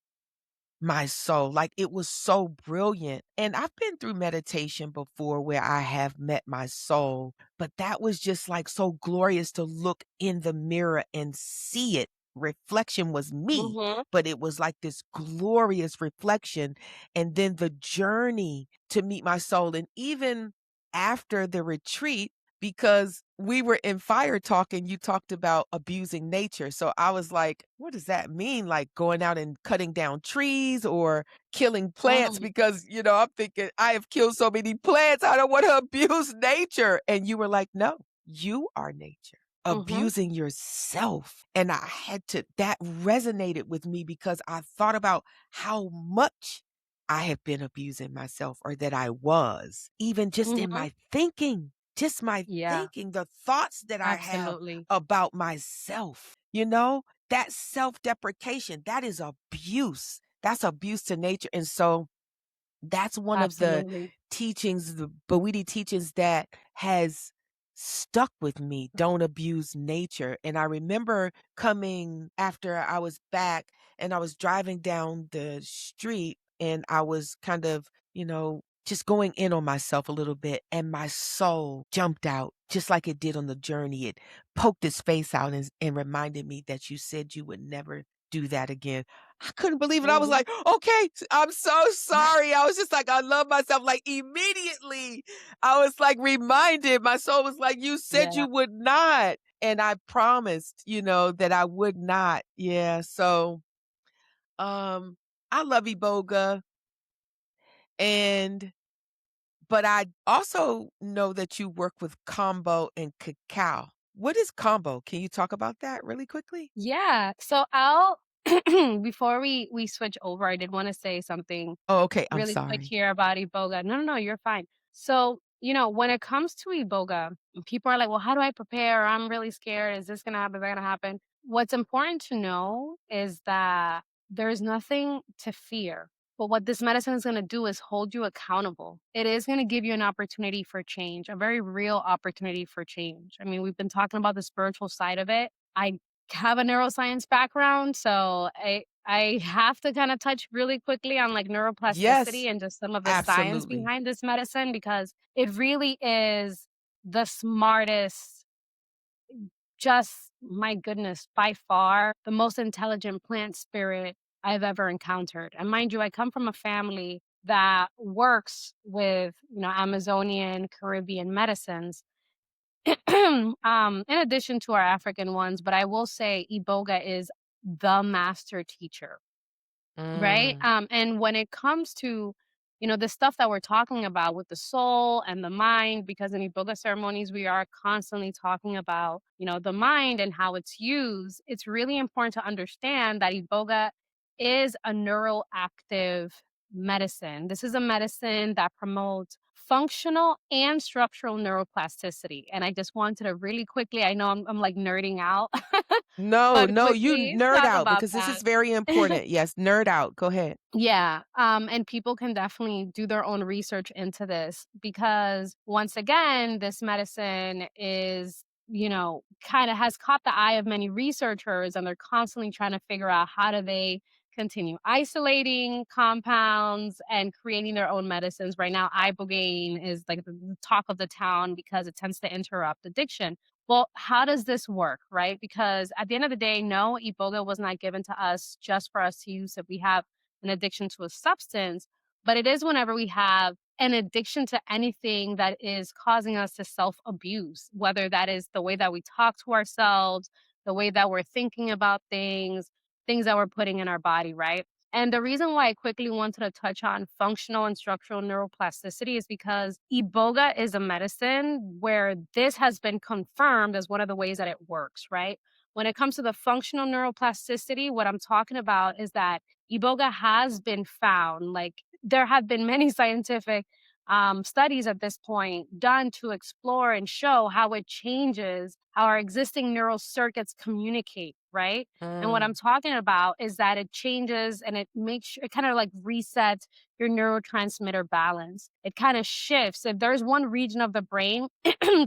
my soul, like, it was so brilliant, and I've been through meditation before where I have met my soul, but that was just, like, so glorious to look in the mirror and see it. Reflection was me, mhm, but it was like this glorious reflection, and then the journey to meet my soul, and even after the retreat, because we were in Fire Talk and you talked about abusing nature. So I was like, what does that mean? Like going out and cutting down trees or killing plants? mm, Because, I'm thinking, I have killed so many plants. I don't want to abuse nature. And you were like, no, you are nature. mhm, Abusing yourself. And that resonated with me because I thought about how much I have been abusing myself or that I was, even just in mhm. my thinking. Just my Yeah, thinking, the thoughts that I have absolutely. about myself, that self-deprecation, that is abuse. That's abuse to nature. And so that's one of the Absolutely. teachings, the Bwiti teachings that has stuck with me. Don't abuse nature. And I remember coming after I was back and I was driving down the street and I was kind of, just going in on myself a little bit and my soul jumped out just like it did on the journey. It poked its face out and reminded me that you said you would never do that again. I couldn't believe it. I was Mhm. like, "Okay, I'm so sorry." I was just like, I love myself. Like, immediately, I was, like, reminded. My soul was like, "You said Yeah. you would not." And I promised, that I would not. Yeah, so, um, I love Iboga, and but I also know that you work with Kambo and Cacao. What is Kambo? Can you talk about that really quickly? Yeah, so I'll before we switch over, I did wanna say something Oh, okay, I'm really quick sorry. here about Iboga. No, no, no, you're fine. So, when it comes to Iboga, people are like, "Well, how do I prepare? I'm really scared. Is this gonna happen? Is that gonna happen?" What's important to know is that there's nothing to fear. But what this medicine is gonna do is hold you accountable. It is gonna give you an opportunity for change, a very real opportunity for change. I mean, we've been talking about the spiritual side of it. I have a neuroscience background, so I have to kinda touch really quickly on, like, neuroplasticity Yes, and just some of the science absolutely. behind this medicine because it really is the smartest, just my goodness, by far, the most intelligent plant spirit I've ever encountered. And mind you, I come from a family that works with, Amazonian, Caribbean medicines, in addition to our African ones. But I will say Iboga is the master teacher. Right? Mm. And when it comes to, the stuff that we're talking about with the soul and the mind, because in Iboga ceremonies, we are constantly talking about, the mind and how it's used, it's really important to understand that Iboga is a neuroactive medicine. This is a medicine that promotes functional and structural neuroplasticity. And I just wanted to really quickly, I know I'm like nerding out, No, but no, you quickly nerd talk out about because this that. is very important. Yes, nerd out. Go ahead. Yeah, and people can definitely do their own research into this because once again, this medicine is, kind of has caught the eye of many researchers, and they're constantly trying to figure out how do they continue isolating compounds and creating their own medicines. Right now, ibogaine is like the talk of the town because it tends to interrupt addiction. Well, how does this work, right? Because at the end of the day, no, Iboga was not given to us just for us to use if we have an addiction to a substance, but it is whenever we have an addiction to anything that is causing us to self abuse, whether that is the way that we talk to ourselves, the way that we're thinking about things, things that we're putting in our body, right? And the reason why I quickly wanted to touch on functional and structural neuroplasticity is because Iboga is a medicine where this has been confirmed as one of the ways that it works, right? When it comes to the functional neuroplasticity, what I'm talking about is that Iboga has been found, like there have been many scientific studies at this point done to explore and show how it changes how our existing neural circuits communicate, right? And what I'm Mm. talking about is that it changes and it makes it kind of like resets your neurotransmitter balance. It kind of shifts. If there's one region of the brain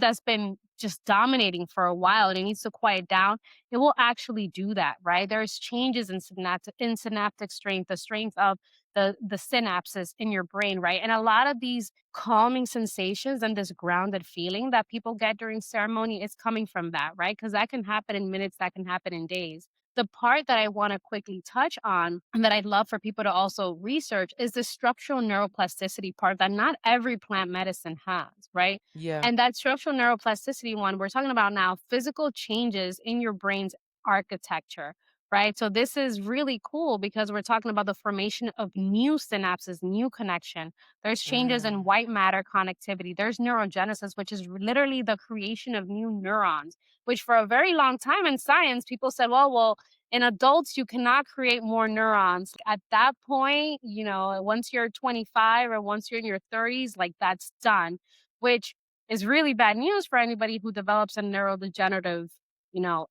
that's been just dominating for a while and it needs to quiet down, it will actually do that, right? There's changes in synaptic strength, the strength of the synapses in your brain, right? And a lot of these calming sensations and this grounded feeling that people get during ceremony is coming from that, right? Because that can happen in minutes, that can happen in days. The part that I want to quickly touch on and that I'd love for people to also research is the structural neuroplasticity part that not every plant medicine has, right? Yeah. And that structural neuroplasticity one, we're talking about now physical changes in your brain's architecture, right? So this is really cool because we're talking about the formation of new synapses, new connection. There's changes in Mm. white matter connectivity. There's neurogenesis, which is literally the creation of new neurons, which for a very long time in science, people said, well, in adults, you cannot create more neurons. At that point, once you're 25 or once you're in your 30s, like that's done, which is really bad news for anybody who develops a neurodegenerative,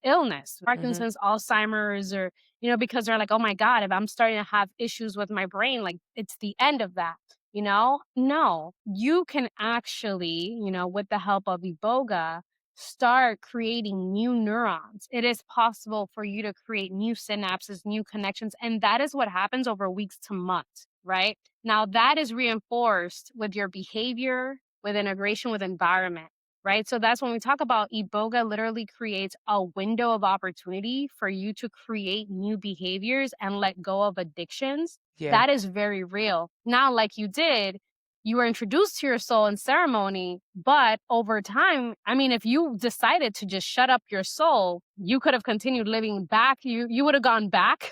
illness, Mhm. Parkinson's, Alzheimer's, or, because they're like, oh my God, if I'm starting to have issues with my brain, like it's the end of that, No, you can actually, with the help of Iboga, start creating new neurons. It is possible for you to create new synapses, new connections. And that is what happens over weeks to months, right? Now, that is reinforced with your behavior, with integration with environment, right? So that's when we talk about Iboga literally creates a window of opportunity for you to create new behaviors and let go of addictions. Yeah. That is very real. Now, like you did, you were introduced to your soul in ceremony, but over time, I mean, if you decided to just shut up your soul, you could have continued living back. You would have gone back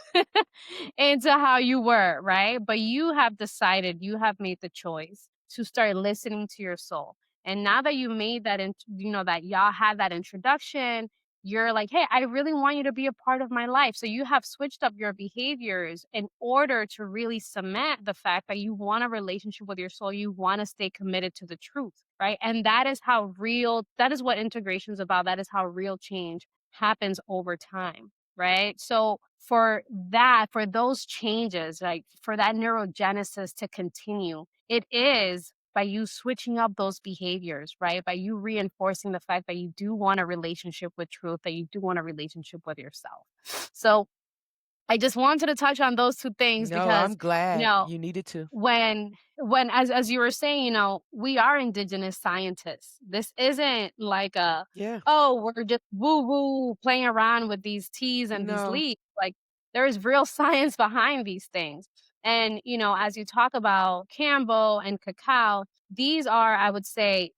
into how you were, right? But you have decided, you have made the choice to start listening to your soul. And now that you made that, that y'all had that introduction, you're like, hey, I really want you to be a part of my life. So you have switched up your behaviors in order to really cement the fact that you want a relationship with your soul. You want to stay committed to the truth, right? And that is what integration is about. That is how real change happens over time, right? So for those changes, like for that neurogenesis to continue, it is by you switching up those behaviors, right? By you reinforcing the fact that you do want a relationship with truth, that you do want a relationship with yourself. So I just wanted to touch on those two things No, I'm because, you glad know, you needed to. when as you were saying, we are indigenous scientists. This isn't like Yeah. oh, we're just woo woo playing around with these teas and these No. leaves. Like there is real science behind these things. And, as you talk about Kambo and Cacao, these are, I would say,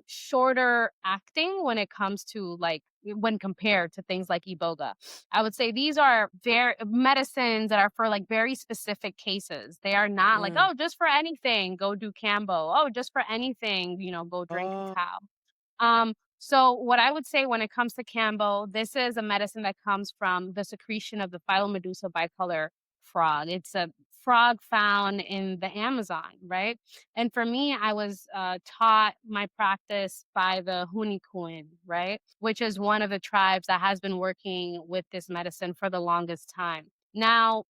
shorter acting when it comes to like when compared to things like Iboga. I would say these are very medicines that are for like very specific cases. They are not like, Mm. oh, just for anything, go do Kambo. Oh, just for anything, go drink Oh, cacao. So what I would say when it comes to Kambo, this is a medicine that comes from the secretion of the Phylomedusa bicolor frog. It's a frog found in the Amazon, right? And for me, I was taught my practice by the Hunikuin, right? Which is one of the tribes that has been working with this medicine for the longest time. Now,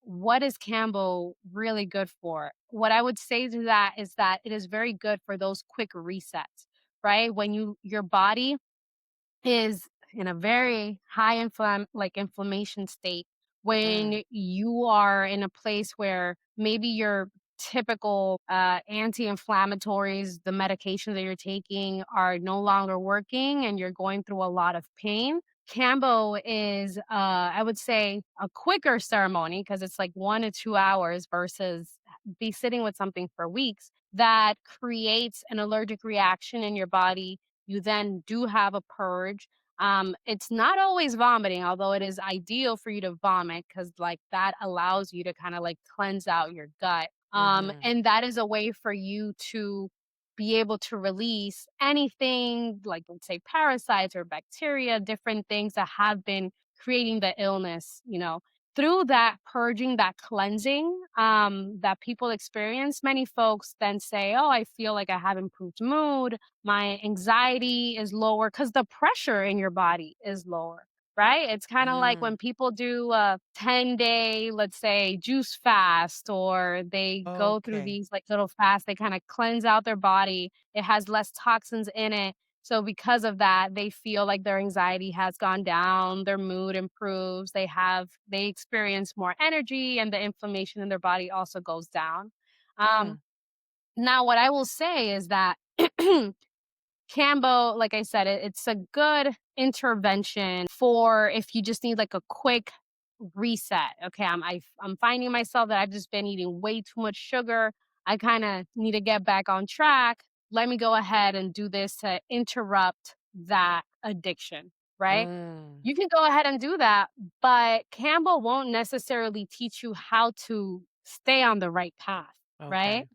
what is Kambo really good for? What I would say to that is that it is very good for those quick resets, right? When your body is in a very high inflammation state, mm, when you are in a place where maybe your typical anti-inflammatories, the medications that you're taking are no longer working and you're going through a lot of pain. Cambo is, I would say, a quicker ceremony because it's like 1 to 2 hours versus be sitting with something for weeks that creates an allergic reaction in your body. You then do have a purge. It's not always vomiting, although it is ideal for you to vomit because like that allows you to kind of like cleanse out your gut. mhm, And that is a way for you to be able to release anything like let's say parasites or bacteria, different things that have been creating the illness, through that purging, that cleansing that people experience. Many folks then say, oh, I feel like I have improved mood, my anxiety is lower because the pressure in your body is lower, right? It's kind of like mm. when people do a 10-day, let's say, juice fast, or they go through Okay. these like little fasts, they kind of cleanse out their body. It has less toxins in it. So because of that, they feel like their anxiety has gone down, their mood improves, they experience more energy and the inflammation in their body also goes down. Um, Mm, Now what I will say is that Cambo, like I said, it's a good intervention for if you just need like a quick reset. Okay, I'm finding myself that I've just been eating way too much sugar. I kind of need to get back on track. Let me go ahead and do this to interrupt that addiction, right? mm. You can go ahead and do that, but Campbell won't necessarily teach you how to stay on the right path, right? Okay.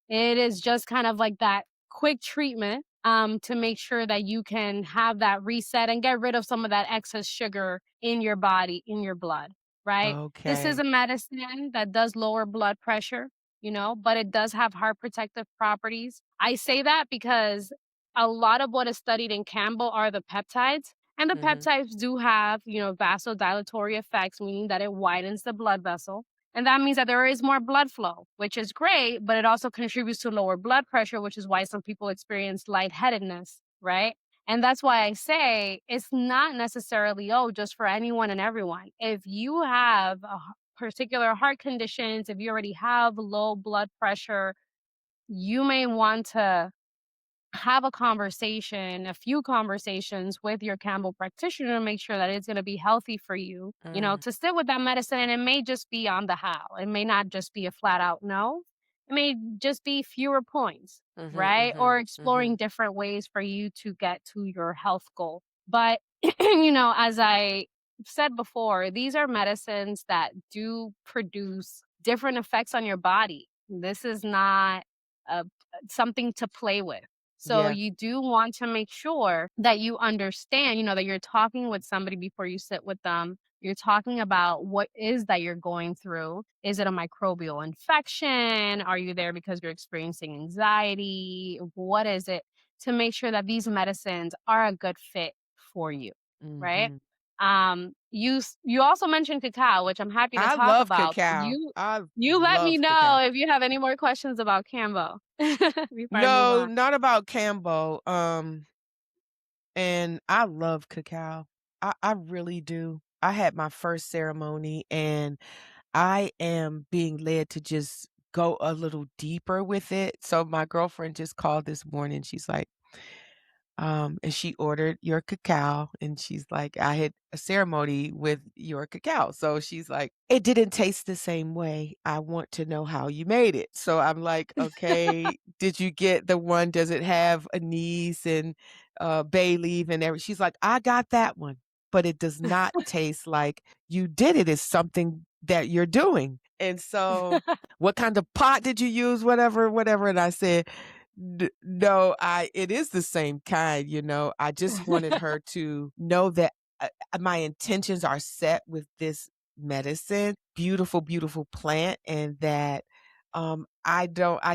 It is just kind of like that quick treatment, to make sure that you can have that reset and get rid of some of that excess sugar in your body, in your blood, right? This is Okay. a medicine that does lower blood pressure, but it does have heart protective properties. I say that because a lot of what is studied in Campbell are the peptides, and the Mhm. peptides do have, vasodilatory effects, meaning that it widens the blood vessel. And that means that there is more blood flow, which is great, but it also contributes to lower blood pressure, which is why some people experience lightheadedness, right? And that's why I say it's not necessarily, oh, just for anyone and everyone. If you have particular heart conditions, if you already have low blood pressure, you may want to have a conversation, a few conversations with your Campbell practitioner to make sure that it's going to be healthy for you, Mm. to sit with that medicine. And it may just be on the how. It may not just be a flat out no. It may just be fewer points, Mhm, right? Or mhm, exploring mhm. different ways for you to get to your health goal. But, as I said before, these are medicines that do produce different effects on your body. This is not a, something to play with. So Yeah. you do want to make sure that you understand, that you're talking with somebody before you sit with them. You're talking about what is that you're going through. Is it a microbial infection? Are you there because you're experiencing anxiety? What is it? To make sure that these medicines are a good fit for you, right? Mhm. You also mentioned cacao, which I'm happy to I talk love about. cacao. You let me Love know cacao. if you have any more questions about Cambo before I move No, on. not about Cambo, and I love cacao. I really do. I had my first ceremony, and I am being led to just go a little deeper with it. So my girlfriend just called this morning, she's like, and she ordered your cacao, and she's like, "I had a ceremony with your cacao." So she's like, "It didn't taste the same way. I want to know how you made it." So I'm like, "Okay, did you get the one, does it have anise and, bay leaf and every" she's like, "I got that one, but it does not taste like you did it. It's something that you're doing." And so, "What kind of pot did you use?" Whatever, whatever, and I said, no, I it is the same kind, you know. I just wanted her to know that, my intentions are set with this medicine, beautiful, beautiful plant, and that, I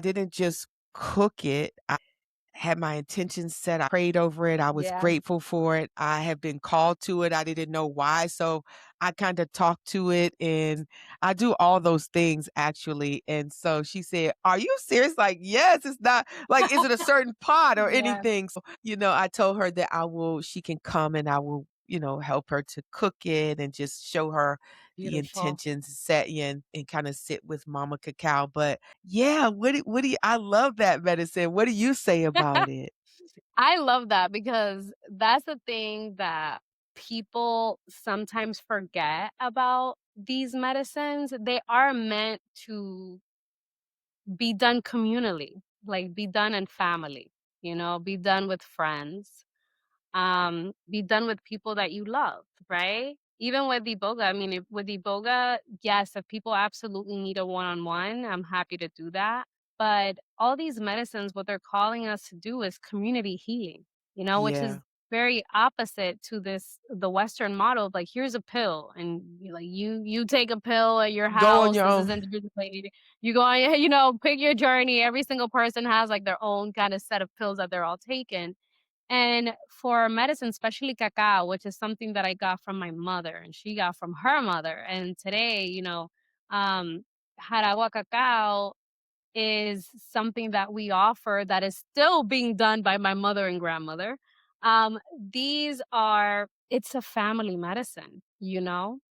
didn't just cook it. I had my intentions set, I prayed over it, I was Yeah. grateful for it, I have been called to it, I didn't know why, so I kinda talked to it, and I do all those things actually, and so she said, "Are you serious?" Like, "Yes, it's not like, is it a certain pot or Yeah. anything?" So, I told her that she can come and I will, help her to cook it and just show her the Beautiful. intentions, set and kinda sit with mama cacao, but yeah, what do you I love that medicine. What do you say about it? I love that because that's the thing that people sometimes forget about these medicines. They are meant to be done communally, like be done in family, be done with friends, be done with people that you love, right? Even with Iboga, I mean, if, with Iboga, yes, if people absolutely need a one-on-one, I'm happy to do that. But all these medicines, what they're calling us to do is community healing, which is Yeah. very opposite to the Western model of like, here's a pill, and you take a pill at your Go on house. your This is own. individually. You go on, pick your journey. Every single person has like their own kind of set of pills that they're all taking, and for medicine, especially cacao, which is something that I got from my mother and she got from her mother. And today, um, Jaragua cacao is something that we offer that is still being done by my mother and grandmother. It's a family medicine,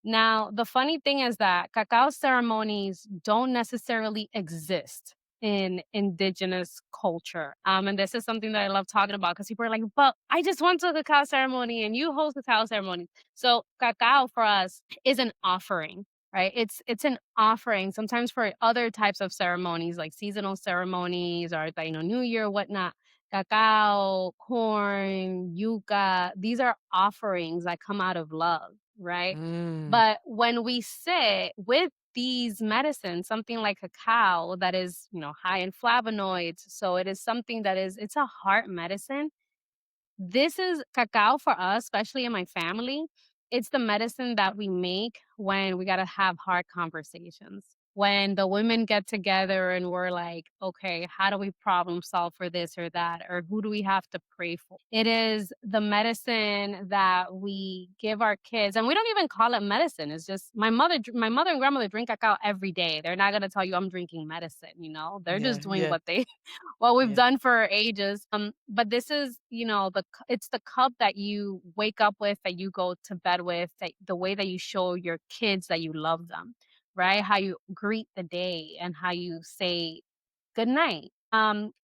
Now, the funny thing is that cacao ceremonies don't necessarily exist in indigenous culture. And this is something that I love talking about because people are like, but I just went to a cacao ceremony and you host cacao ceremonies. So cacao for us is an offering, right? It's an offering sometimes for other types of ceremonies like seasonal ceremonies or New Year, whatnot. Cacao, corn, yuca, these are offerings that come out of love, right? Mm. But when we sit with these medicines, something like cacao that is, high in flavonoids, so it is something that it's a heart medicine. This is cacao for us, especially in my family. It's the medicine that we make when we gotta have hard conversations. When the women get together and we're like, okay, how do we problem solve for this or that? Or who do we have to pray for? It is the medicine that we give our kids. And we don't even call it medicine. It's just my mother and grandmother drink cacao every day. They're not gonna tell you I'm drinking medicine. They're just Yeah, doing yeah, what we've yeah. done for ages. But this is, it's the cup that you wake up with, that you go to bed with, that the way that you show your kids that you love them, right? How you greet the day and how you say good night.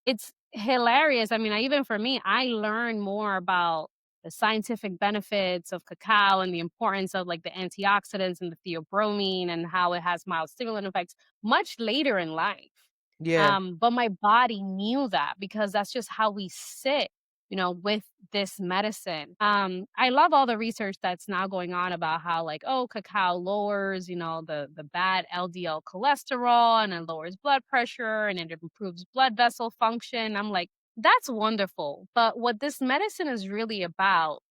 It's hilarious. I mean, even for me, I learned more about the scientific benefits of cacao and the importance of like the antioxidants and the theobromine and how it has mild stimulant effects much later in life. Yeah. But my body knew that because that's just how we sit, with this medicine. I love all the research that's now going on about how like, oh, cacao lowers, the bad LDL cholesterol and it lowers blood pressure and it improves blood vessel function. I'm like, that's wonderful. But what this medicine is really about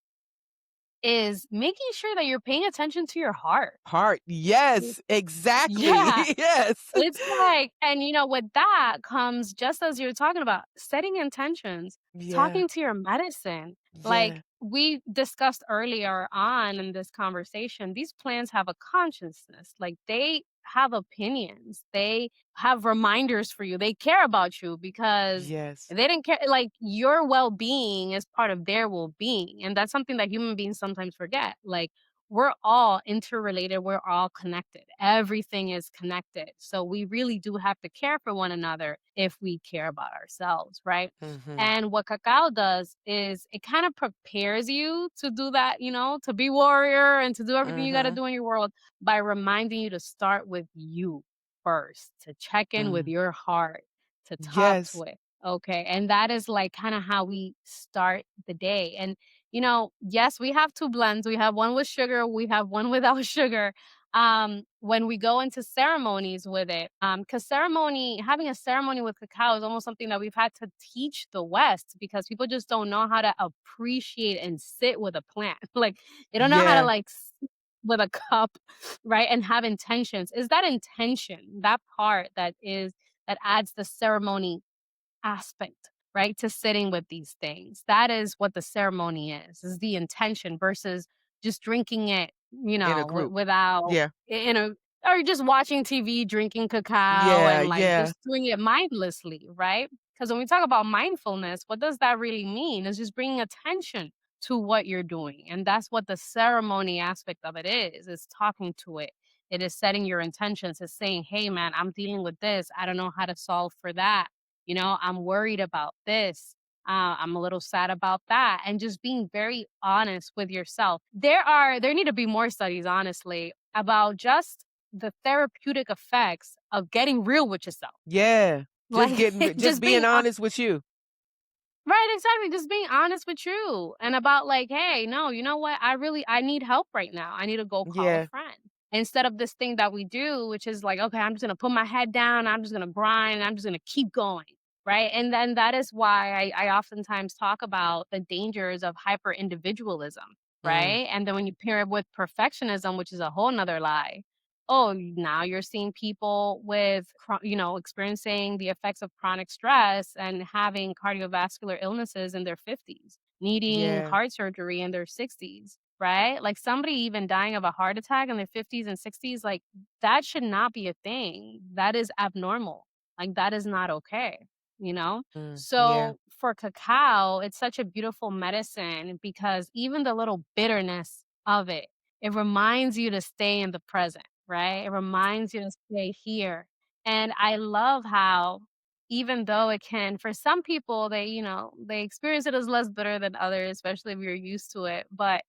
is making sure that you're paying attention to your heart. Heart. Yes, exactly. Yeah. Yes. It's like, and with that comes, just as you're talking about, setting intentions, Yeah, talking to your medicine. Like yeah. we discussed earlier on in this conversation, these plants have a consciousness. Like they have opinions. They have reminders for you. They care about you because Yes. they didn't care. Like your well being is part of their well being. And that's something that human beings sometimes forget. Like we're all interrelated, we're all connected. Everything is connected. So we really do have to care for one another if we care about ourselves, right? Mhm. And what cacao does is it kind of prepares you to do that, to be warrior and to do everything you got to Mhm. do in your world by reminding you to start with you first, to check in with Mm. your heart, to talk to Yes. it. Okay. And that is like kind of how we start the day. And yes, we have 2 blends. We have one with sugar, we have one without sugar. When we go into ceremonies with it, because having a ceremony with cacao is almost something that we've had to teach the West because people just don't know how to appreciate and sit with a plant. Like, they don't know how to, Yeah. like, sit with a cup, right, and have intentions. Is that intention, that part that adds the ceremony aspect, right, to sitting with these things. That is what the ceremony is the intention versus just drinking it, In a group. without Yeah. in a or just watching TV, drinking cacao, Yeah, and like yeah. just doing it mindlessly, right? Because when we talk about mindfulness, what does that really mean? It's just bringing attention to what you're doing. And that's what the ceremony aspect of it is talking to it. It is setting your intentions. It's saying, hey, man, I'm dealing with this. I don't know how to solve for that. I'm worried about this. I'm a little sad about that. And just being very honest with yourself. There need to be more studies, honestly, about just the therapeutic effects of getting real with yourself. Yeah. Just Like just just being being honest with you. right, exactly. Just being honest with you and about like, hey, no, you know what? I need help right now. I need to go call a Yeah. friend. Instead of this thing that we do, which is like, okay, I'm just gonna put my head down, I'm just gonna grind, I'm just gonna keep going. Right. And then that is why I oftentimes talk about the dangers of hyper individualism. Mm. Right. And then when you pair it with perfectionism, which is a whole nother lie, oh, now you're seeing people with, experiencing the effects of chronic stress and having cardiovascular illnesses in their 50s, needing Yeah. heart surgery in their 60s, right? Like somebody even dying of a heart attack in their 50s and 60s, like that should not be a thing. That is abnormal. Like that is not okay, you know? Mm. Yeah. So for cacao, it's such a beautiful medicine because even the little bitterness of it reminds you to stay in the present, right? It reminds you to stay here. And I love how even though it can for some people they experience it as less bitter than others, especially if you're used to it. But,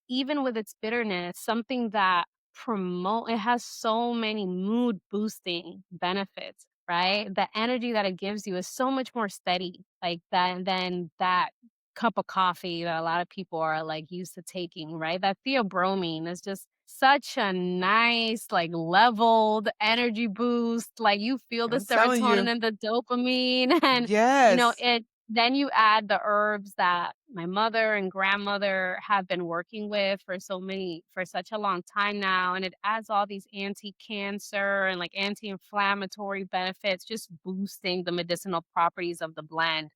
even with its bitterness, something that it has so many mood boosting benefits, right? The energy that it gives you is so much more steady, like that than that cup of coffee that a lot of people are like used to taking, right? That theobromine is just such a nice, like leveled energy boost. Like you feel the I'm telling serotonin you. and the dopamine and Yes. it then you add the herbs that my mother and grandmother have been working with for such a long time now. And it adds all these anti-cancer and like anti-inflammatory benefits, just boosting the medicinal properties of the blend.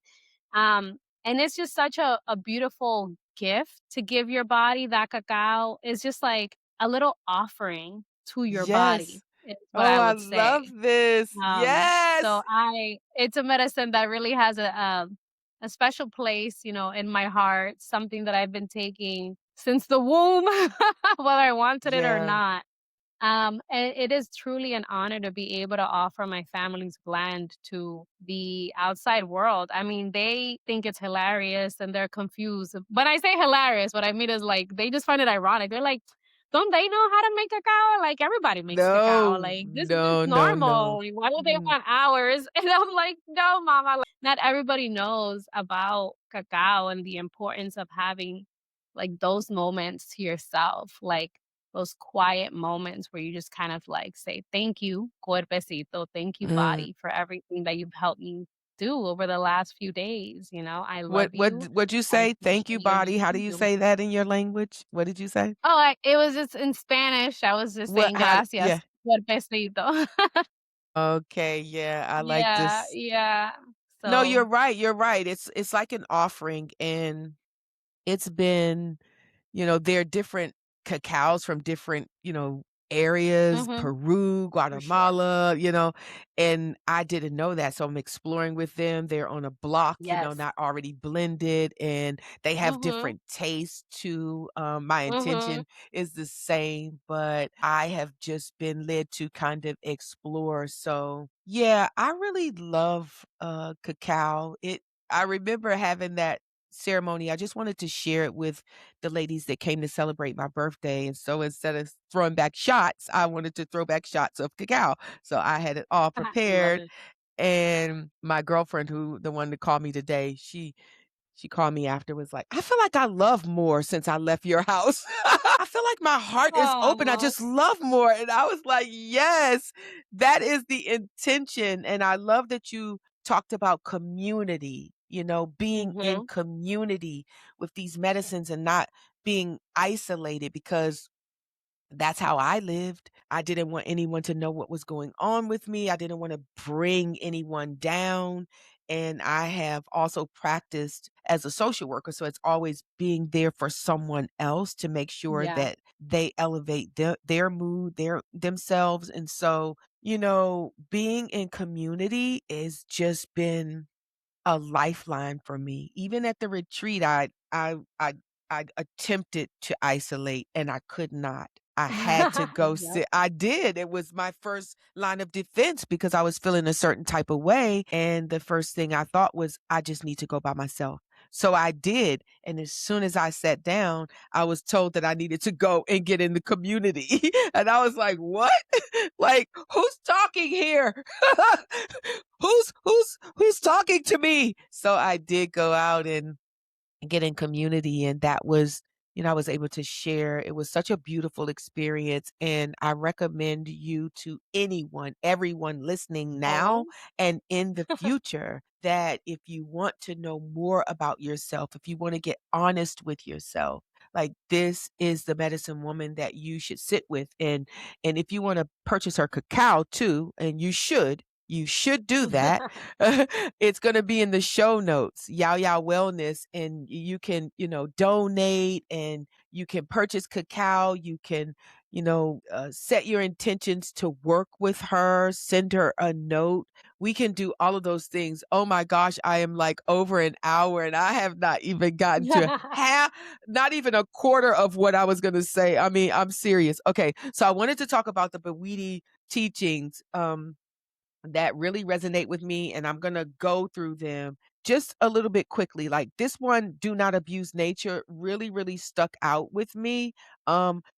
And it's just such a beautiful gift to give your body. That cacao is just like a little offering to your body, Yes. is what Oh, I I would say. love this. So Yes. it's a medicine that really has a special place, in my heart, something that I've been taking since the womb, whether I wanted it or Yeah. not. And it is truly an honor to be able to offer my family's blend to the outside world. I mean, they think it's hilarious and they're confused. When I say hilarious, what I mean is like they just find it ironic. They're like, "Don't they know how to make cacao? Like everybody makes cacao. No. Like this is just No, no, no. normal. Like, why do they Mm. want hours?" And I'm like, "No, mama. Like, not everybody knows about cacao and the importance of having like those moments to yourself. Like those quiet moments where you just kind of like say, "Thank you, cuerpecito. Thank you, Mm. body, for everything that you've helped me do over the last few days. I What love what you. what'd you I say? "Thank you, appreciate your body." How do you you." say that in your language? What did you say? Oh, it was just in Spanish. I was just What saying how gracias, yeah. cuerpecito. Okay, yeah, I like Yeah, this. yeah. No, So you're right. It's like an offering, and it's been there are different cacaos from different, areas, Mhm. Peru, For sure. Guatemala, and I didn't know that, so I'm exploring with them. They're on a block, Yes. not already blended, and they have Mhm. different tastes too. My Mhm. intention is the same, but I have just been led to kind of explore. So, yeah, I really love, cacao. I remember having that ceremony. I just wanted to share it with the ladies that came to celebrate my birthday, and so instead of throwing back shots, I wanted to throw back shots of cacao. So I had it all Love prepared, it. and my girlfriend, who the one that called me today, she called me after, was like, "I feel like I love more since I left your house." I feel like my heart is open. I Oh. just love more. And I was like, "Yes, that is the intention." And I love that you talked about community, being in Mhm. community with these medicines and not being isolated, because that's how I lived. I didn't want anyone to know what was going on with me. I didn't want to bring anyone down. And I have also practiced as a social worker. So it's always being there for someone else to make sure Yeah. that they elevate their mood, themselves. And so, being in community has just been a lifeline for me. Even at the retreat, I attempted to isolate and I could not. I had to go Yep. sit. I did. It was my first line of defense because I was feeling a certain type of way. And the first thing I thought was, I just need to go by myself. So I did. And as soon as I sat down, I was told that I needed to go and get in the community. And I was like, what? Like, who's talking here? Who's talking to me? So I did go out and get in community, and that was, I was able to share. It was such a beautiful experience, and I recommend you to anyone, everyone listening now Oh. and in the future, that if you want to know more about yourself, if you want to get honest with yourself, like, this is the medicine woman that you should sit with. And if you want to purchase her cacao too, and you should do that. It's gonna be in the show notes, Yao Yao Wellness, and you can, donate, and you can purchase cacao. You can, set your intentions to work with her, send her a note. We can do all of those things. Oh my gosh, I am like over an hour, and I have not even gotten to half, not even a quarter of what I was gonna say. I mean, I'm serious. Okay, so I wanted to talk about the Bwiti teachings. That really resonate with me, and I'm gonna go through them just a little bit quickly. Like, this one, "Do not abuse nature," really, really stuck out with me.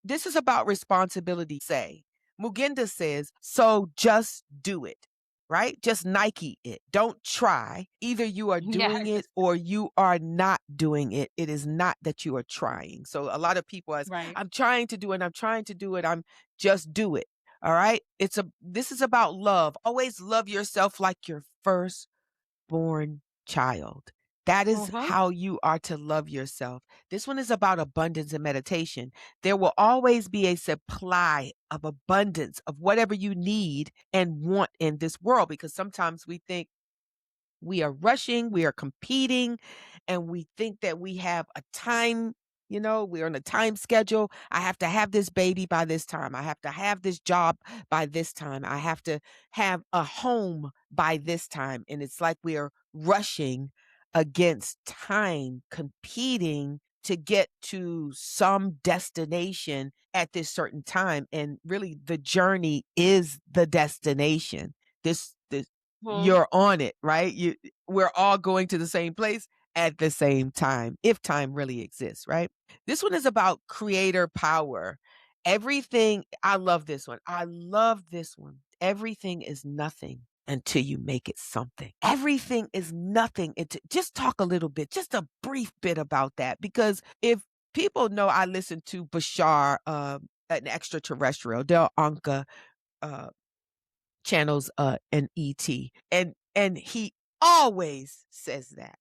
This is about responsibility. Say, Mugenda says, "So just do it." Right? Just Nike it. Don't try. Either you are doing Yes. it or you are not doing it. It is not that you are trying. So a lot of people, as Right. I'm trying to do it, I'm trying to do it, I'm just do it. All right? This is about love. Always love yourself like your firstborn child. That is Mhm. how you are to love yourself. This one is about abundance and meditation. There will always be a supply of abundance of whatever you need and want in this world, because sometimes we think we are rushing, we are competing, and we think that we have a time, we're on a time schedule. I have to have this baby by this time. I have to have this job by this time. I have to have a home by this time. And it's like we are rushing against time, competing to get to some destination at this certain time. And really, the journey is the destination. This Mhm. you're on it, right? We're all going to the same place at the same time, if time really exists, right? This one is about creator power. Everything, I love this one. I love this one. Everything is nothing until you make it something. Everything is nothing until, just talk a little bit, just a brief bit about that. Because if people know, I listen to Bashar, an extraterrestrial, Del Anka, uh, channels, an ET. And he always says that.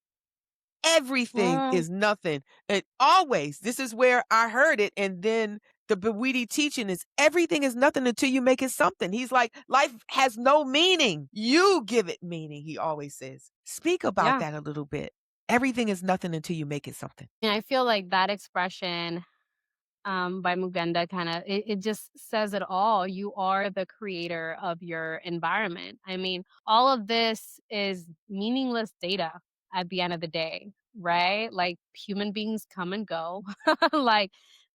Everything Mm. is nothing. And always, this is where I heard it. And then the Bwiti teaching is, everything is nothing until you make it something. He's like, life has no meaning. You give it meaning, he always says. Speak about Yeah. that a little bit. Everything is nothing until you make it something. And I feel like that expression, by Mugenda kind of it just says it all. You are the creator of your environment. I mean, all of this is meaningless data at the end of the day, right? Like human beings come and go. Like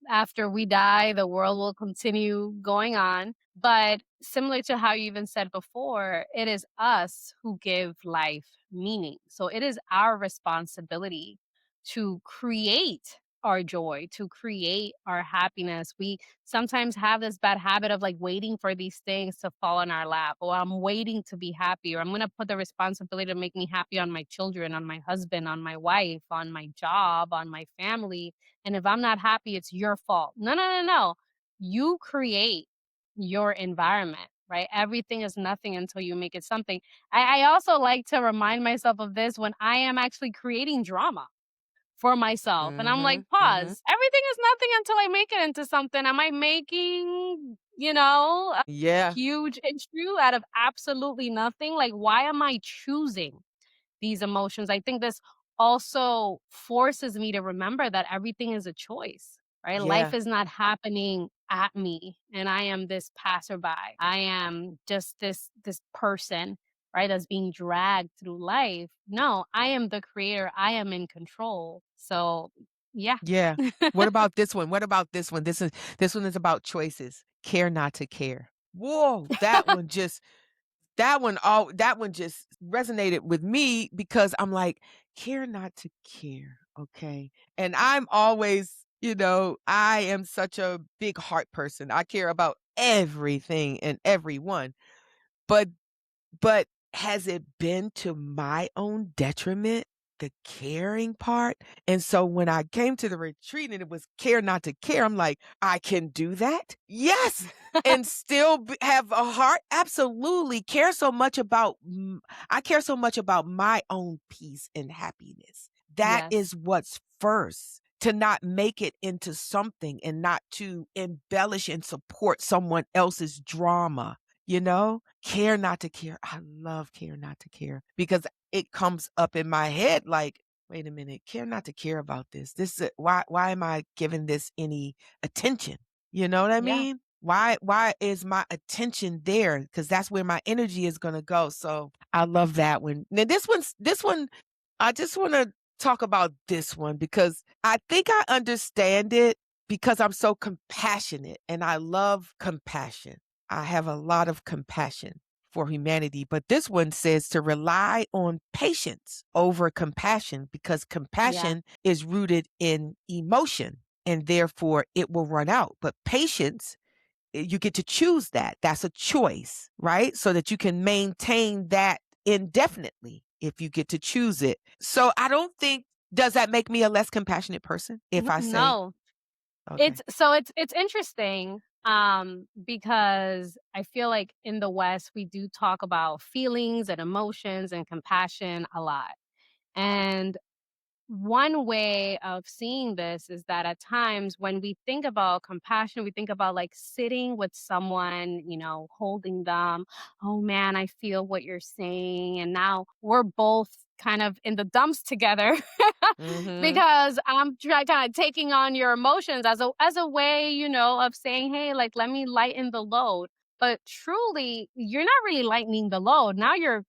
after we die, the world will continue going on. But similar to how you even said before, it is us who give life meaning. So it is our responsibility to create our joy, to create our happiness. We sometimes have this bad habit of like waiting for these things to fall in our lap. Or I'm waiting to be happy, or I'm going to put the responsibility to make me happy on my children, on my husband, on my wife, on my job, on my family. And if I'm not happy, it's your fault. No, no, no, no. You create your environment, right? Everything is nothing until you make it something. I also like to remind myself of this when I am actually creating drama for myself. And I'm like, Mhm, mhm. pause. Everything is nothing until I make it into something. Am I making, a Yeah, huge issue out of absolutely nothing? Like, why am I choosing these emotions? I think this also forces me to remember that everything is a choice, right? Life yeah, is not happening at me and I am this passerby. I am just this person, right, that's being dragged through life. No, I am the creator. I am in control. So, yeah. yeah. What about this one? What about this one? This one is about choices. Care not to care. Whoa, that one just resonated with me because I'm like, care not to care, okay? And I'm always, I am such a big heart person. I care about everything and everyone. But But has it been to my own detriment, the caring part? And so when I came to the retreat and it was care not to care, I'm like, I can do that? Yes. And still have a heart? Absolutely. I care so much about my own peace and happiness. That Yes. is what's first. To not make it into something and not to embellish and support someone else's drama. Care not to care. I love care not to care because it comes up in my head like, wait a minute, care not to care about this. Why am I giving this any attention? You know what I Yeah. mean? Why is my attention there? Because that's where my energy is gonna go. So I love that one. Now this one, I just want to talk about this one because I think I understand it because I'm so compassionate and I love compassion. I have a lot of compassion for humanity, but this one says to rely on patience over compassion because Yeah. compassion is rooted in emotion and therefore it will run out. But patience, you get to choose that. That's a choice, right? So that you can maintain that indefinitely if you get to choose it. So I don't think, does that make me a less compassionate person if I say, No. okay. It's interesting, because I feel like in the West, we do talk about feelings and emotions and compassion a lot. And one way of seeing this is that at times when we think about compassion, we think about like sitting with someone, holding them. Oh man, I feel what you're saying. And now we're both kind of in the dumps together Mhm. because I'm kind of taking on your emotions as a way, of saying, hey, like let me lighten the load. But truly, you're not really lightening the load. Now you're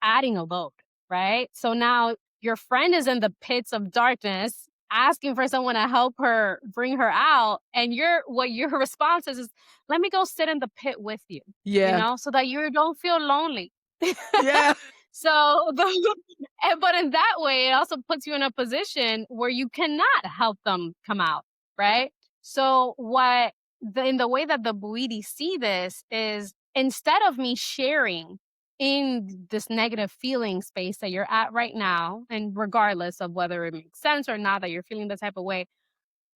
adding a load, right? So now your friend is in the pits of darkness asking for someone to help her bring her out, and your response is let me go sit in the pit with you, Yeah. so that you don't feel lonely. Yeah. So but in that way it also puts you in a position where you cannot help them come out, right? So in the way that the Bwiti see this is, instead of me sharing in this negative feeling space that you're at right now, and regardless of whether it makes sense or not that you're feeling the type of way,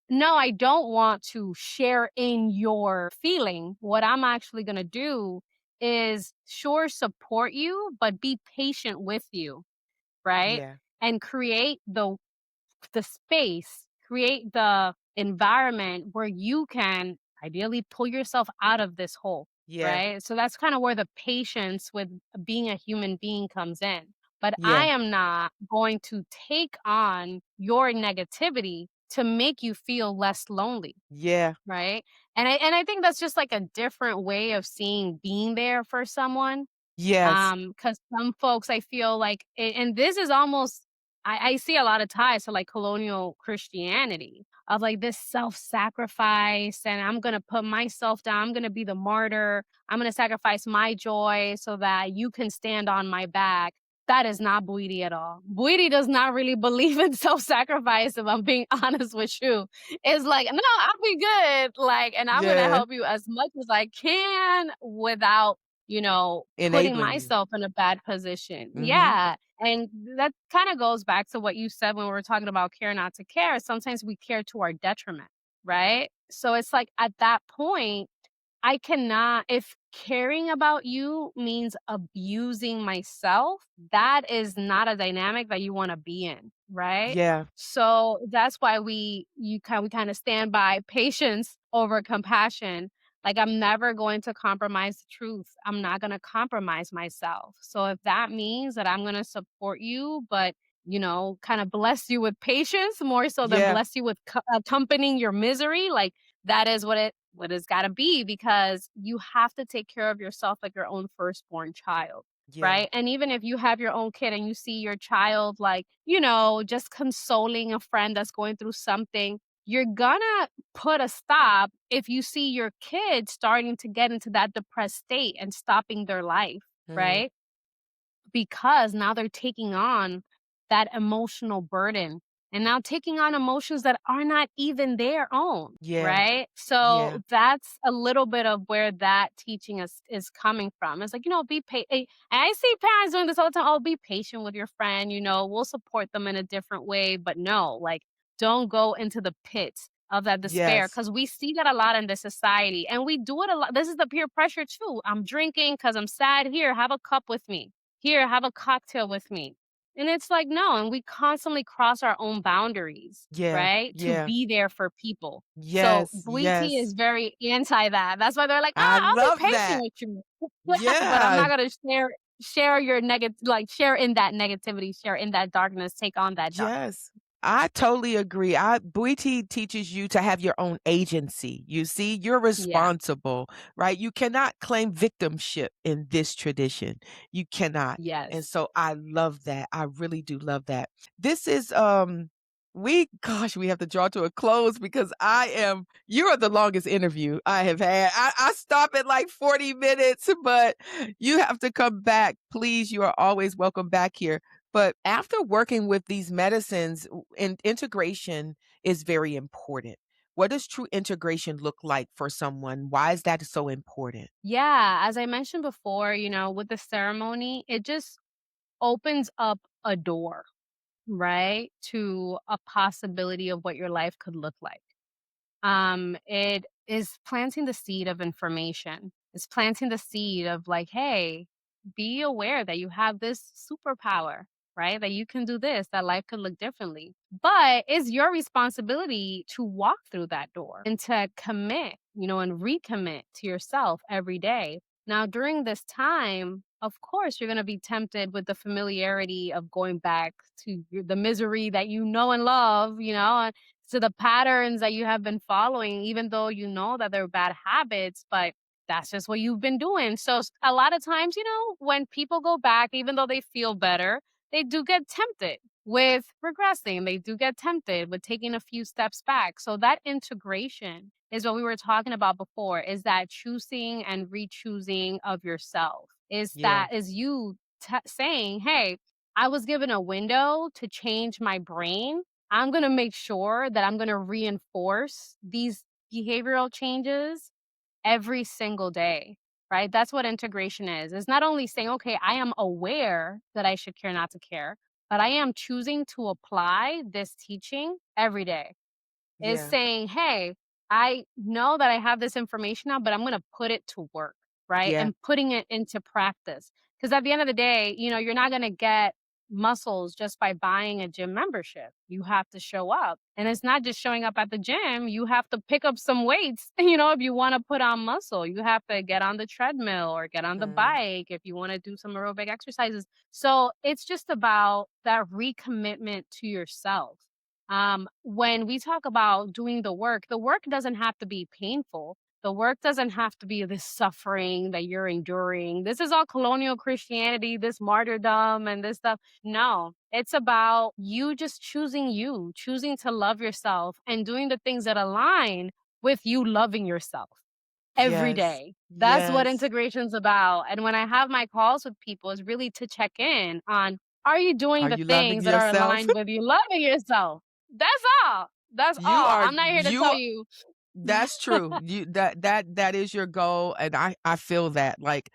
no, I don't want to share in your feeling. What I'm actually going to do is sure support you, but be patient with you, right? Yeah. And create the space, create the environment where you can ideally pull yourself out of this hole, Yeah. right? So that's kind of where the patience with being a human being comes in. But I Yeah. am not going to take on your negativity to make you feel less lonely, Yeah. right? And I think that's just like a different way of seeing being there for someone. Yes. Because some folks I feel like and this is almost I see a lot of ties to, like, colonial Christianity of, like, this self-sacrifice, and I'm gonna put myself down, I'm gonna be the martyr, I'm gonna sacrifice my joy so that you can stand on my back. That is not Bwiti at all. Bwiti does not really believe in self-sacrifice, if I'm being honest with you. It's like, "No, I'll be good," like, "and I'm gonna Yeah. help you as much as I can without, putting Enabling you. myself in a bad position." Mhm. Yeah, and that kinda goes back to what you said when we were talking about care not to care. Sometimes we care to our detriment, right? So it's like, at that point, I cannot if caring about you means abusing myself, that is not a dynamic that you wanna be in, right? Yeah. So, that's why we kinda stand by patience over compassion. Like, I'm never going to compromise the truth. I'm not gonna compromise myself. So, if that means that I'm gonna support you, but, kinda bless you with patience more so than Yeah. bless you with accompanying your misery, like, that is what it's gotta be because you have to take care of yourself like your own firstborn child, Yeah. right? And even if you have your own kid and you see your child, like, just consoling a friend that's going through something, you're gonna put a stop if you see your kid starting to get into that depressed state and stopping their life, Mhm. right? Because now they're taking on that emotional burden and now taking on emotions that are not even their own, Yeah. right? So Yeah. that's a little bit of where that teaching is coming from. It's like, be patient. I see parents doing this all the time. Oh, be patient with your friend, we'll support them in a different way. But no, like, don't go into the pit of that despair Yes. because we see that a lot in the society and we do it a lot. This is the peer pressure too. I'm drinking because I'm sad. Here, have a cup with me. Here, have a cocktail with me. And it's like, no, and we constantly cross our own boundaries, Yeah. right? To Yeah. be there for people. So Yes. Bwiti is Yes. very anti that. That's why they're like, I I'll be love patient that. with you. But I'm Yeah. not gonna share your negative like share in that negativity, share in that darkness, take on that dark. Yes. I totally agree. Bwiti teaches you to have your own agency. You see, you're Yeah. responsible, right? You cannot claim victimship in this tradition. You cannot. And Yes. so I love that. I really do love that. This is we have to draw to a close because you are the longest interview I have had. I stop at like 40 minutes, but you have to come back. Please, you are always welcome back here. But after working with these medicines, integration is very important. What does true integration look like for someone? Why is that so important? Yeah. As I mentioned before, with the ceremony, it just opens up a door, right, to a possibility of what your life could look like. It is planting the seed of information. It's planting the seed of like, hey, be aware that you have this superpower, right? That you can do this, that life could look differently. But it's your responsibility to walk through that door and to commit, and recommit to yourself every day. Now, during this time, of course, you're going to be tempted with the familiarity of going back to the misery that you know and love, to the patterns that you have been following, even though you know that they're bad habits, but that's just what you've been doing. So a lot of times, when people go back, even though they feel better, they do get tempted with regressing. They do get tempted with taking a few steps back. So that integration is what we were talking about before, is that choosing and re-choosing of yourself. Yeah. Is you saying, hey, I was given a window to change my brain. I'm gonna make sure that I'm gonna reinforce these behavioral changes every single day, right? That's what integration is. It's not only saying, okay, I am aware that I should care not to care, but I am choosing to apply this teaching every day is Yeah. saying, "Hey, I know that I have this information now, but I'm gonna put it to work," right? Yeah. And putting it into practice. Because at the end of the day, you're not gonna get muscles just by buying a gym membership. You have to show up. And it's not just showing up at the gym, you have to pick up some weights, if you wanna put on muscle. You have to get on the treadmill or get on the Mm. bike if you wanna do some aerobic exercises. So, it's just about that recommitment to yourself. When we talk about doing the work doesn't have to be painful. The work doesn't have to be this suffering that you're enduring. This is all colonial Christianity, this martyrdom and this stuff. No, it's about you, choosing to love yourself and doing the things that align with you loving yourself every Yes. day. That's what Yes. integration's about. And when I have my calls with people, is really to check in on, are you doing Are the you loving things that are yourself? aligned with you loving yourself? That's all. That's You all. are I'm not here to tell you you. That's true. That is your goal, and I feel that, like,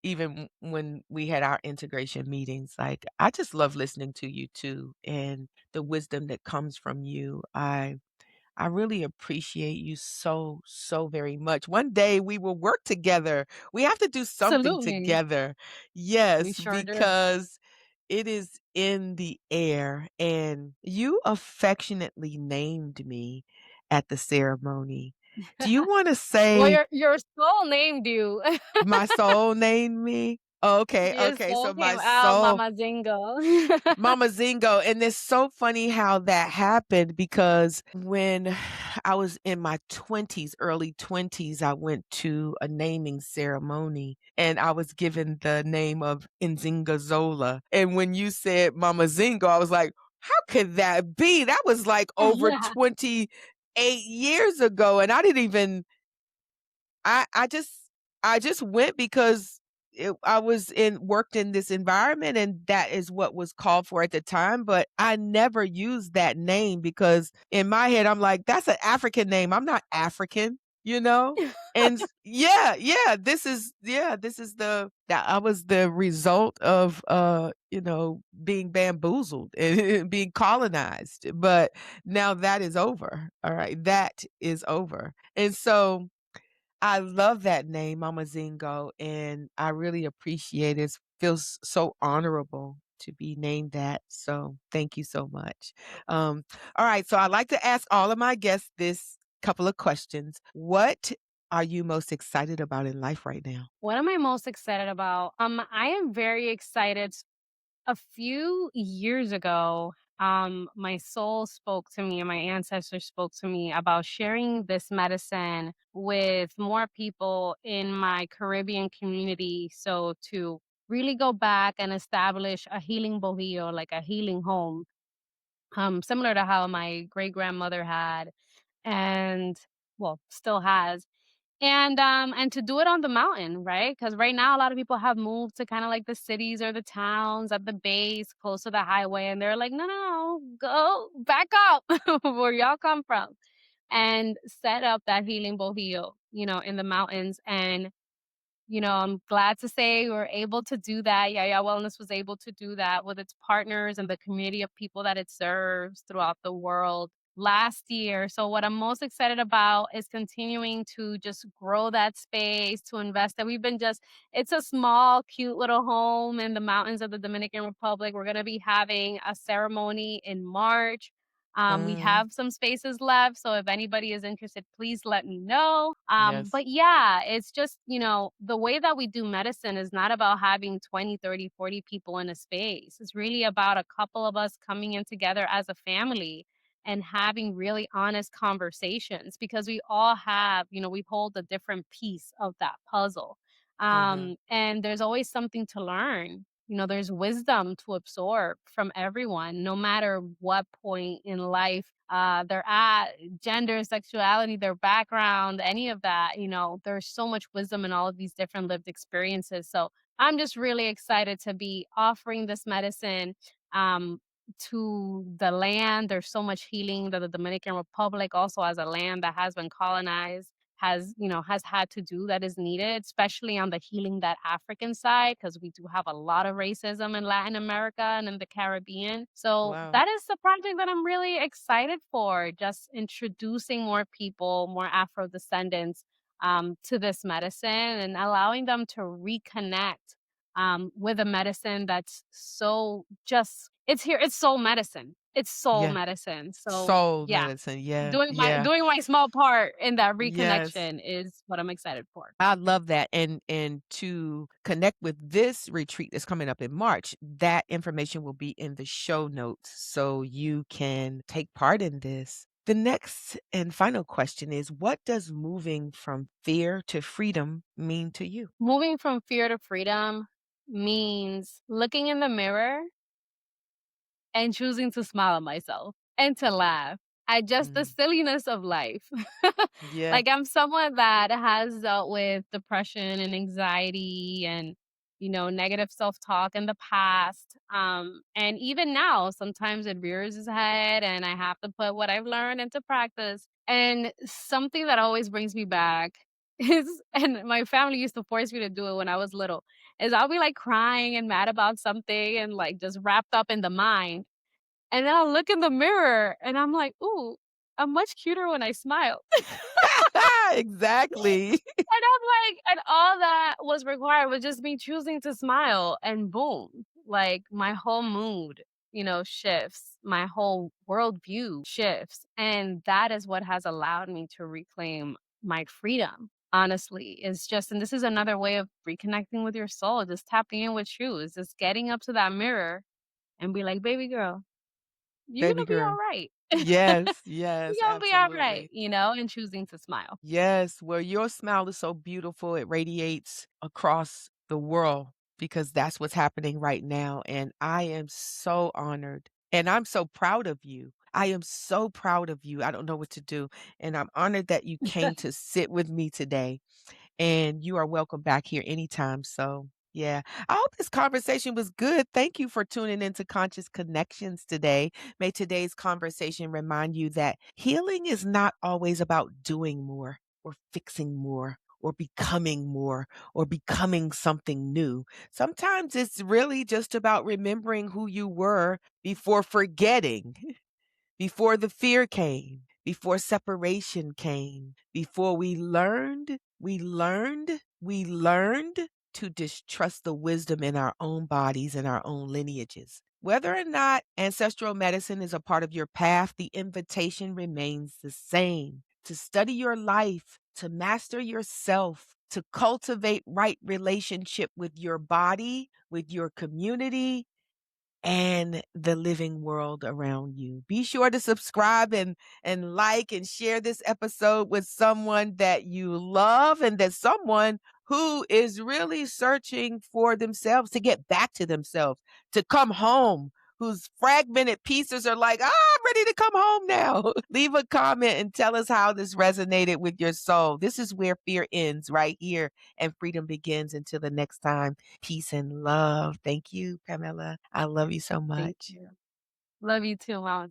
even when we had our integration meetings, like, I just love listening to you too, and the wisdom that comes from you. I really appreciate you so, so very much. One day we will work together. We have to do something Absolutely. together. We Yes, sure do. because it is in the air. And you affectionately named me at the ceremony. Do you want to Well, say your soul named you. my soul named me? Okay, Your okay. soul So my came out, soul Mama Zingo. Mama Zingo, and it's so funny how that happened because when I was in my 20s, early 20s, I went to a naming ceremony and I was given the name of Nzinga Zola. And when you said Mama Zingo, I was like, how could that be? That was like over Yeah. 28 years ago. And I didn't even I I just I just went because I was in worked in this environment and that is what was called for at the time, but I never used that name because in my head I'm like, that's an African name. I'm not African, you know? And this is the that I was the result of being bamboozled and being colonized. But now that is over. All right. That is over. And so I love that name, Mama Zingo, and I really appreciate it. It feels so honorable to be named that. So thank you so much. Um, all right. So I'd like to ask all of my guests this couple of questions. What are you most excited about in life right now? What am I most excited about? I am very excited. A few years ago, my soul spoke to me and my ancestors spoke to me about sharing this medicine with more people in my Caribbean community. So to really go back and establish a healing bohio, like a healing home, similar to how my great grandmother had and well, still has. And to do it on the mountain, right? Because right now a lot of people have moved to kind of like the cities or the towns at the base, close to the highway, and they're like, no, no, go back up where y'all come from, and set up that healing bohio, in the mountains. And I'm glad to say we're able to do that. Yaya Wellness was able to do that with its partners and the community of people that it serves throughout the world last year. So what I'm most excited about is continuing to just grow that space, to invest that it's a small, cute little home in the mountains of the Dominican Republic. We're going to be having a ceremony in March. We Mm, have some spaces left, so if anybody is interested, please let me know. yes. But yeah, it's just, the way that we do medicine is not about having 20, 30, 40 people in a space. It's really about a couple of us coming in together as a family and having really honest conversations because we all have, we hold a different piece of that puzzle. Uh-huh. And there's always something to learn. There's wisdom to absorb from everyone, no matter what point in life they're at, gender, sexuality, their background, any of that. There's so much wisdom in all of these different lived experiences. So I'm just really excited to be offering this medicine. Um, to the land. There's so much healing that the Dominican Republic, also as a land that has been colonized, has had to do that is needed, especially on the healing that African side, because we do have a lot of racism in Latin America and in the Caribbean. So Wow. that is the project that I'm really excited for, just introducing more people, more Afro descendants to this medicine and allowing them to reconnect with a medicine that's so just it's here, it's soul medicine. it's soul Yeah. medicine. So, Soul yeah, medicine. Yeah. doing my Yeah. doing my small part in that Yes. reconnection is what I'm excited for. I love that, and to connect with this retreat that's coming up in March, that information will be in the show notes so you can take part in this. The next and final question is, what does moving from fear to freedom mean to you? Moving from fear to freedom means looking in the mirror and choosing to smile at myself and to laugh at just the Mm. silliness of life. Yeah. Like, I'm someone that has dealt with depression and anxiety and, negative self-talk in the past. And even now, sometimes it rears its head and I have to put what I've learned into practice. And something that always brings me back is, and my family used to force me to do it when I was little, is I'll be like crying and mad about something and like just wrapped up in the mind. And then I'll look in the mirror and I'm like, ooh, I'm much cuter when I smile. Exactly. And I'm like, and all that was required was just me choosing to smile, and boom, like my whole mood, shifts. My whole worldview shifts. And that is what has allowed me to reclaim my freedom. Honestly, it's just, and this is another way of reconnecting with your soul, just tapping in with you, is just getting up to that mirror and be like, baby girl, you're Baby gonna be all girl. right. Yes, yes, You're gonna be all right, absolutely. and choosing to smile. Yes, well, your smile is so beautiful. It radiates across the world because that's what's happening right now. And I am so honored and I'm so proud of you. I am so proud of you. I don't know what to do. And I'm honored that you came to sit with me today and you are welcome back here anytime. So, yeah, I hope this conversation was good. Thank you for tuning into Conscious Connections today. May today's conversation remind you that healing is not always about doing more or fixing more or becoming something new. Sometimes it's really just about remembering who you were before forgetting. Before the fear came, before separation came, before we learned to distrust the wisdom in our own bodies and our own lineages. Whether or not ancestral medicine is a part of your path, the invitation remains the same. To study your life, to master yourself, to cultivate right relationship with your body, with your community, and the living world around you. Be sure to subscribe and like and share this episode with someone that you love and that someone who is really searching for themselves to get back to themselves, to come home, whose fragmented pieces are like, I'm ready to come home now. Leave a comment and tell us how this resonated with your soul. This is where fear ends right here and freedom begins. Until the next time. Peace and love. Thank you, Pamela. I love you so Thank much. you. Love you too, Mama.